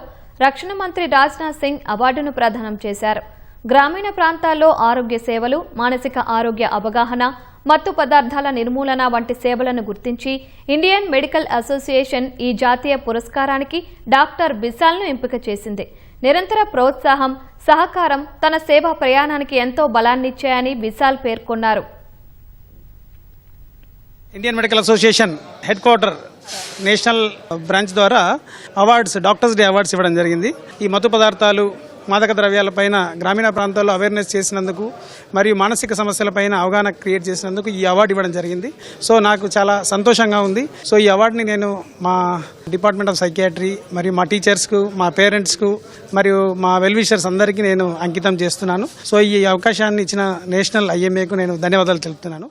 రక్షణ మంత్రి రాజ్నాథ్ సింగ్ అవార్డును ప్రదానం చేశారు. గ్రామీణ ప్రాంతాల్లో ఆరోగ్య సేవలు, మానసిక ఆరోగ్య అవగాహన, మత్తు పదార్థాల నిర్మూలన వంటి సేవలను గుర్తించి ఇండియన్ మెడికల్ అసోసియేషన్ ఈ జాతీయ పురస్కారానికి డాక్టర్ విశాల్ను ఎంపిక చేసింది. నిరంతర ప్రోత్సాహం, సహకారం తన సేవా ప్రయాణానికి ఎంతో బలాన్నిచ్చాయని విశాల్ పేర్కొన్నారు. Indian medical association head quarter national branch ద్వారా అవార్డ్స్, డాక్టర్స్ డే అవార్డ్స్ ఇవ్వడం జరిగింది. ఈ మత్తు పదార్థాలు, మాదక ద్రవ్యాలపైన గ్రామీణ ప్రాంతాల్లో అవేర్నెస్ చేసినందుకు మరియు మానసిక సమస్యలపైన అవగాహన క్రియేట్ చేసినందుకు ఈ అవార్డు ఇవ్వడం జరిగింది. సో నాకు చాలా సంతోషంగా ఉంది. సో ఈ అవార్డుని నేను మా డిపార్ట్మెంట్ ఆఫ్ సైకియాట్రీ మరియు మా టీచర్స్కు, మా పేరెంట్స్కు మరియు మా వెల్విషర్స్ అందరికీ నేను అంకితం చేస్తున్నాను. సో ఈ అవకాశాన్ని ఇచ్చిన నేషనల్ ఐఎంఏకు నేను ధన్యవాదాలు తెలుపుతున్నాను.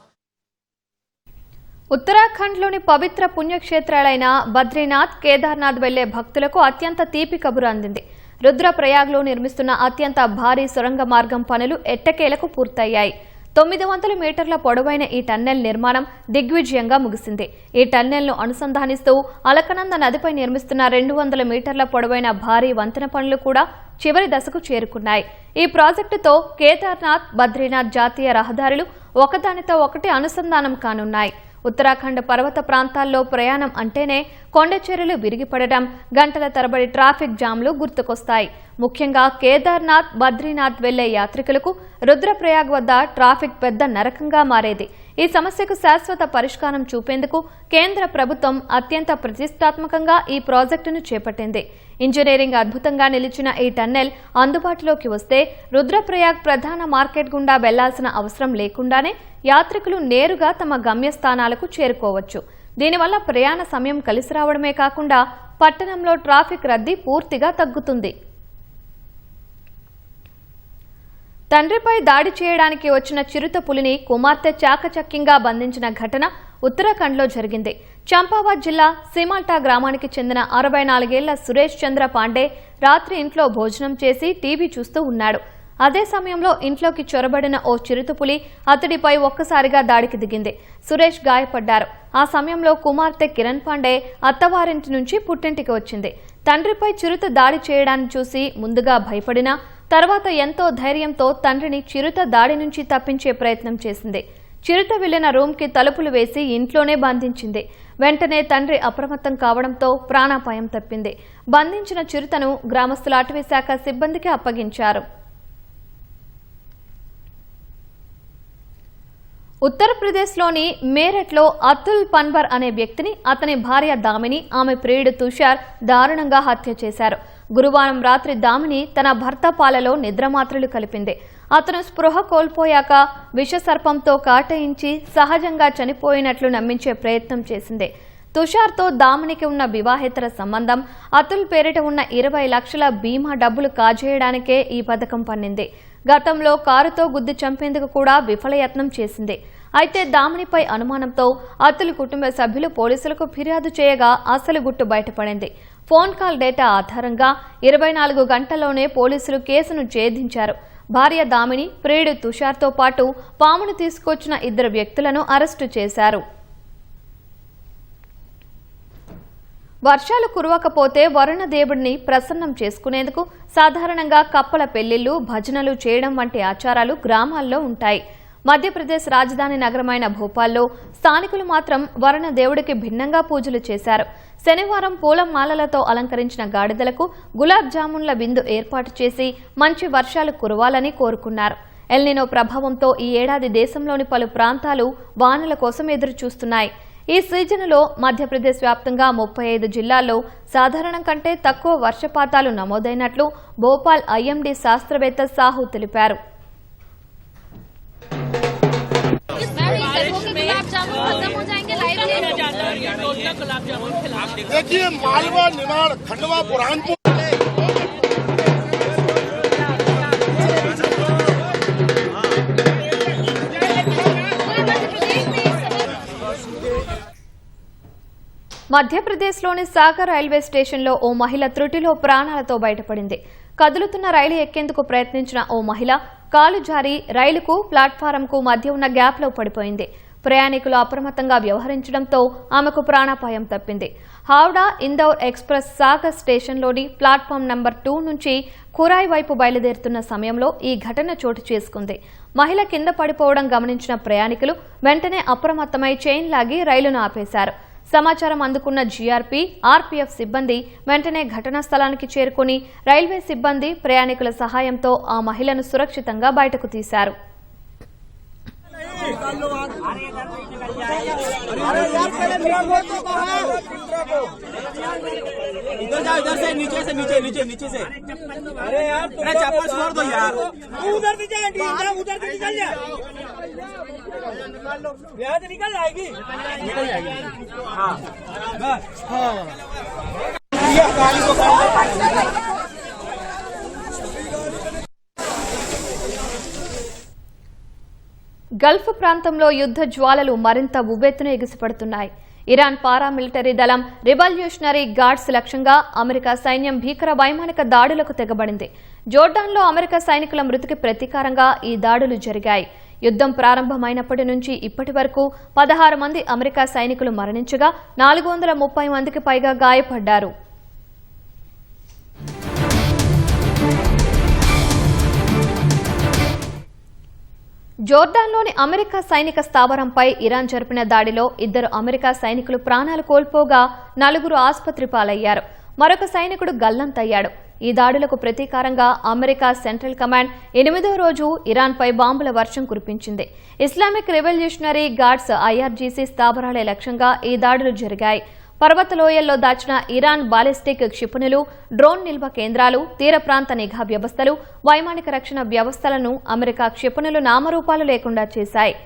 ఉత్తరాఖండ్లోని పవిత్ర పుణ్యక్షేత్రాలైన బద్రీనాథ్, కేదార్నాథ్ వెళ్లే భక్తులకు అత్యంత తీపి కబురు అందింది. రుద్రప్రయాగ్లో నిర్మిస్తున్న అత్యంత భారీ సొరంగ మార్గం పనులు ఎట్టకేలకు పూర్తయ్యాయి. 900 మీటర్ల పొడవైన ఈ టన్నెల్ నిర్మాణం దిగ్విజయంగా ముగిసింది. ఈ టన్నెల్ను అనుసంధానిస్తూ అలకనంద నదిపై నిర్మిస్తున్న 200 మీటర్ల పొడవైన భారీ వంతెన పనులు కూడా చివరి దశకు చేరుకున్నాయి. ఈ ప్రాజెక్టుతో కేదార్నాథ్, బద్రీనాథ్ జాతీయ రహదారులు ఒకదానితో ఒకటి అనుసంధానం కానున్నాయి. ఉత్తరాఖండ్ పర్వత ప్రాంతాల్లో ప్రయాణం అంటేనే కొండచెరులు విరిగిపడటం, గంటల తరబడి ట్రాఫిక్ జామ్లు గుర్తుకొస్తాయి. ముఖ్యంగా కేదార్నాథ్, బద్రీనాథ్ వెళ్లే యాత్రికులకు రుద్రప్రయాగ్ వద్ద ట్రాఫిక్ పెద్ద నరకంగా మారేది. ఈ సమస్యకు శాశ్వత పరిష్కారం చూపేందుకు కేంద్ర ప్రభుత్వం అత్యంత ప్రతిష్టాత్మకంగా ఈ ప్రాజెక్టును చేపట్టింది. ఇంజనీరింగ్ అద్భుతంగా నిలిచిన ఈ టన్నెల్ అందుబాటులోకి వస్తే రుద్రప్రయాగ్ ప్రధాన మార్కెట్ గుండా వెళ్లాల్సిన అవసరం లేకుండానే యాత్రికులు నేరుగా తమ గమ్యస్థానాలకు చేరుకోవచ్చు. దీనివల్ల ప్రయాణ సమయం కలిసి రావడమే కాకుండా పట్టణంలో ట్రాఫిక్ రద్దీ పూర్తిగా తగ్గుతుంది. తండ్రిపై దాడి చేయడానికి వచ్చిన చిరుత పులిని కుమార్తె చాకచక్యంగా బంధించిన ఘటన ఉత్తరాఖండ్లో జరిగింది. చంపావత్ జిల్లా సిమాల్టా గ్రామానికి చెందిన 64 ఏళ్ల సురేష్ చంద్ర పాండే రాత్రి ఇంట్లో భోజనం చేసి టీవీ చూస్తూ ఉన్నాడు. అదే సమయంలో ఇంట్లోకి చొరబడిన ఓ చిరుతపులి అతడిపై ఒక్కసారిగా దాడికి దిగింది. సురేష్ గాయపడ్డారు. ఆ సమయంలో కుమార్తె కిరణ్ పాండే అత్తవారింటి నుంచి పుట్టింటికి వచ్చింది. తండ్రిపై చిరుత దాడి చేయడాన్ని చూసి ముందుగా భయపడినా తర్వాత ఎంతో ధైర్యంతో తండ్రిని చిరుత దాడి నుంచి తప్పించే ప్రయత్నం చేసింది. చిరుత వెళ్లిన రూమ్కి తలుపులు వేసి ఇంట్లోనే బంధించింది. వెంటనే తండ్రి అప్రమత్తం కావడంతో ప్రాణాపాయం తప్పింది. బంధించిన చిరుతను గ్రామస్తుల అటవీ శాఖ సిబ్బందికి అప్పగించారు. ఉత్తరప్రదేశ్లోని మేరట్లో అతుల్ పన్వర్ అనే వ్యక్తిని అతని భార్య దామిని, ఆమె ప్రియుడు తుషార్ దారుణంగా హత్య చేశారు. గురువారం రాత్రి దామిని తన భర్త పాలలో నిద్రమాత్రలు కలిపింది. అతను స్పృహ కోల్పోయాక విషసర్పంతో కాటయించి సహజంగా చనిపోయినట్లు నమ్మించే ప్రయత్నం చేసింది. తుషార్తో దామినికి ఉన్న వివాహేతర సంబంధం, అతుల్ పేరిట ఉన్న 20 లక్షల బీమా డబ్బులు కాజేయడానికే ఈ పథకం పన్నింది. గతంలో కారుతో గుద్ది చంపేందుకు కూడా విఫలయత్నం చేసింది. అయితే దామినిపై అనుమానంతో అతుల్ కుటుంబ సభ్యులు పోలీసులకు ఫిర్యాదు చేయగా అసలు గుట్టు బయటపడింది. ఫోన్ కాల్ డేటా ఆధారంగా 24 గంటల్లోనే పోలీసులు కేసును ఛేదించారు. భార్య దామిని, ప్రియుడు తుషార్తో పాటు పామును తీసుకొచ్చిన 2 వ్యక్తులను అరెస్టు చేశారు. వర్షాలు కురవకపోతే వరుణ దేవుడిని ప్రసన్నం చేసుకునేందుకు సాధారణంగా కప్పల పెళ్లిళ్లు, భజనలు చేయడం వంటి ఆచారాలు గ్రామాల్లో ఉంటాయి. మధ్యప్రదేశ్ రాజధాని నగరమైన భోపాల్లో స్థానికులు మాత్రం వరుణ దేవుడికి భిన్నంగా పూజలు చేశారు. శనివారం పూలమాలలతో అలంకరించిన గాడిదలకు గులాబ్ జామున్ల విందు ఏర్పాటు చేసి మంచి వర్షాలు కురవాలని కోరుకున్నారు. ఎల్నినో ప్రభావంతో ఈ ఏడాది దేశంలోని పలు ప్రాంతాలు వానల కోసం ఎదురుచూస్తున్నాయి. ఈ సీజన్లో మధ్యప్రదేశ్ వ్యాప్తంగా 35 జిల్లాల్లో సాధారణం కంటే తక్కువ వర్షపాతాలు నమోదైనట్లు భోపాల్ ఐఎండీ శాస్త్రవేత్త సాహు తెలిపారు. देखिए मालवा निमाड़ खंडवा बुरहानपुर మధ్యప్రదేశ్లోని సాగర్ రైల్వే స్టేషన్లో ఓ మహిళ త్రుటిలో ప్రాణాలతో బయటపడింది. కదులుతున్న రైలు ఎక్కేందుకు ప్రయత్నించిన ఓ మహిళ కాలు జారి రైలుకు ప్లాట్ఫారంకు మధ్య ఉన్న గ్యాప్లో పడిపోయింది. ప్రయాణికులు అప్రమత్తంగా వ్యవహరించడంతో ఆమెకు ప్రాణాపాయం తప్పింది. హౌడా ఇందౌర్ ఎక్స్ప్రెస్ సాగర్ స్టేషన్లోని ప్లాట్ఫామ్ నెంబర్ 2 నుంచి ఖురాయ్ వైపు బయలుదేరుతున్న సమయంలో ఈ ఘటన చోటు చేసుకుంది. మహిళ కింద పడిపోవడం గమనించిన ప్రయాణికులు వెంటనే అప్రమత్తమై చైన్ లాగి రైలును ఆపేశారు. సమాచారం అందుకున్న జీఆర్పీ, ఆర్పీఎఫ్ సిబ్బంది వెంటనే ఘటనా స్థలానికి చేరుకుని రైల్వే సిబ్బంది ప్రయాణికుల సహాయంతో ఆ మహిళను సురక్షితంగా బయటకు తీశారు. గల్ఫ్ ప్రాంతంలో యుద్ధ జ్వాలలు మరింత ఉవ్వెత్తున ఎగిసిపడుతున్నాయి. ఇరాన్ పారామిలిటరీ దళం రివల్యూషనరీ గార్డ్స్ లక్ష్యంగా అమెరికా సైన్యం భీకర వైమానిక దాడులకు తెగబడింది. జోర్డాన్లో అమెరికా సైనికుల మృతికి ప్రతీకారంగా ఈ దాడులు జరిగాయి. యుద్ధం ప్రారంభమైనప్పటి నుంచి ఇప్పటి వరకు 16 మంది అమెరికా సైనికులు మరణించగా 430 మందికి పైగా గాయపడ్డారు. జోర్డాన్లోని అమెరికా సైనిక స్థావరంపై ఇరాన్ జరిపిన దాడిలో 2 అమెరికా సైనికులు ప్రాణాలు కోల్పోగా 4 ఆసుపత్రి పాలయ్యారు. మరొక సైనికుడు గల్లంతయ్యాడు. ఈ దాడులకు ప్రతీకారంగా అమెరికా సెంట్రల్ కమాండ్ 8వ రోజు ఇరాన్పై బాంబుల వర్షం కురిపించింది. ఇస్లామిక్ రెవల్యూషనరీ గార్డ్స్ ఐఆర్జీసీ స్థావరాలే లక్ష్యంగా ఈ దాడులు జరిగాయి. పర్వతలోయల్లో దాచిన ఇరాన్ బాలిస్టిక్ క్షిపణులు, డ్రోన్ నిల్వ కేంద్రాలు, తీర ప్రాంత నిఘా వ్యవస్థలు, వైమానిక రక్షణ వ్యవస్థలను అమెరికా క్షిపణులు నామరూపాలు లేకుండా చేశాయి.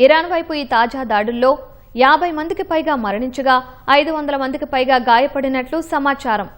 ఇరాన్ వైపు ఈ తాజా దాడుల్లో 50 మందికి పైగా మరణించగా 500 మందికి పైగా గాయపడినట్లు సమాచారం.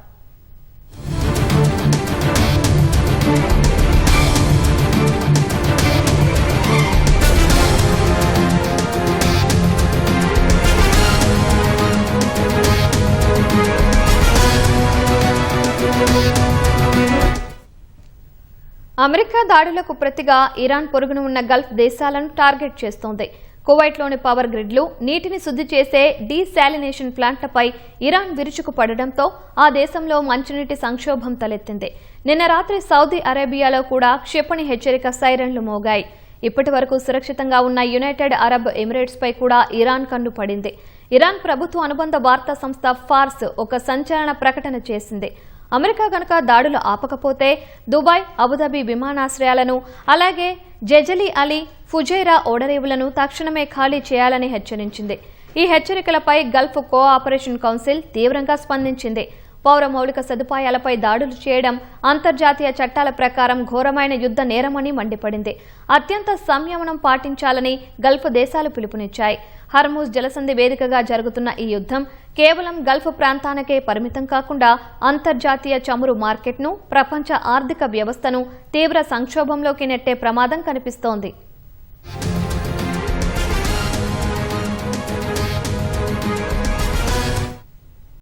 అమెరికా దాడులకు ప్రతిగా ఇరాన్ పొరుగున ఉన్న గల్ఫ్ దేశాలను టార్గెట్ చేస్తోంది. కువైట్లోని పవర్ గ్రిడ్లు, నీటిని శుద్ధి చేసే డీశాలినేషన్ ప్లాంట్లపై ఇరాన్ విరుచుకుపడడంతో ఆ దేశంలో మంచినీటి సంక్షోభం తలెత్తింది. నిన్న రాత్రి సౌదీ అరేబియాలో కూడా క్షిపణి హెచ్చరిక సైరన్లు మోగాయి. ఇప్పటి వరకు సురక్షితంగా ఉన్న యునైటెడ్ అరబ్ ఎమిరేట్స్ పై కూడా ఇరాన్ కన్ను పడింది. ఇరాన్ ప్రభుత్వ అనుబంధ వార్తా సంస్థ ఫార్స్ ఒక సంచలన ప్రకటన చేసింది. అమెరికా గనక దాడులు ఆపకపోతే దుబాయ్, అబుదాబి విమానాశ్రయాలను, అలాగే జెజలి అలీ, ఫుజైరా ఓడరేవులను తక్షణమే ఖాళీ చేయాలని హెచ్చరించింది. ఈ హెచ్చరికలపై గల్ఫ్ కోఆపరేషన్ కౌన్సిల్ తీవ్రంగా స్పందించింది. పౌర మౌలిక సదుపాయాలపై దాడులు చేయడం అంతర్జాతీయ చట్టాల ప్రకారం ఘోరమైన యుద్ధ నేరమని మండిపడింది. అత్యంత సంయమనం పాటించాలని గల్ఫ్ దేశాలు పిలుపునిచ్చాయి. హర్మూజ్ జలసంధి వేదికగా జరుగుతున్న ఈ యుద్ధం కేవలం గల్ఫ్ ప్రాంతానికే పరిమితం కాకుండా అంతర్జాతీయ చమురు మార్కెట్ను, ప్రపంచ ఆర్థిక వ్యవస్థను తీవ్ర సంక్షోభంలోకి నెట్టే ప్రమాదం కనిపిస్తోంది.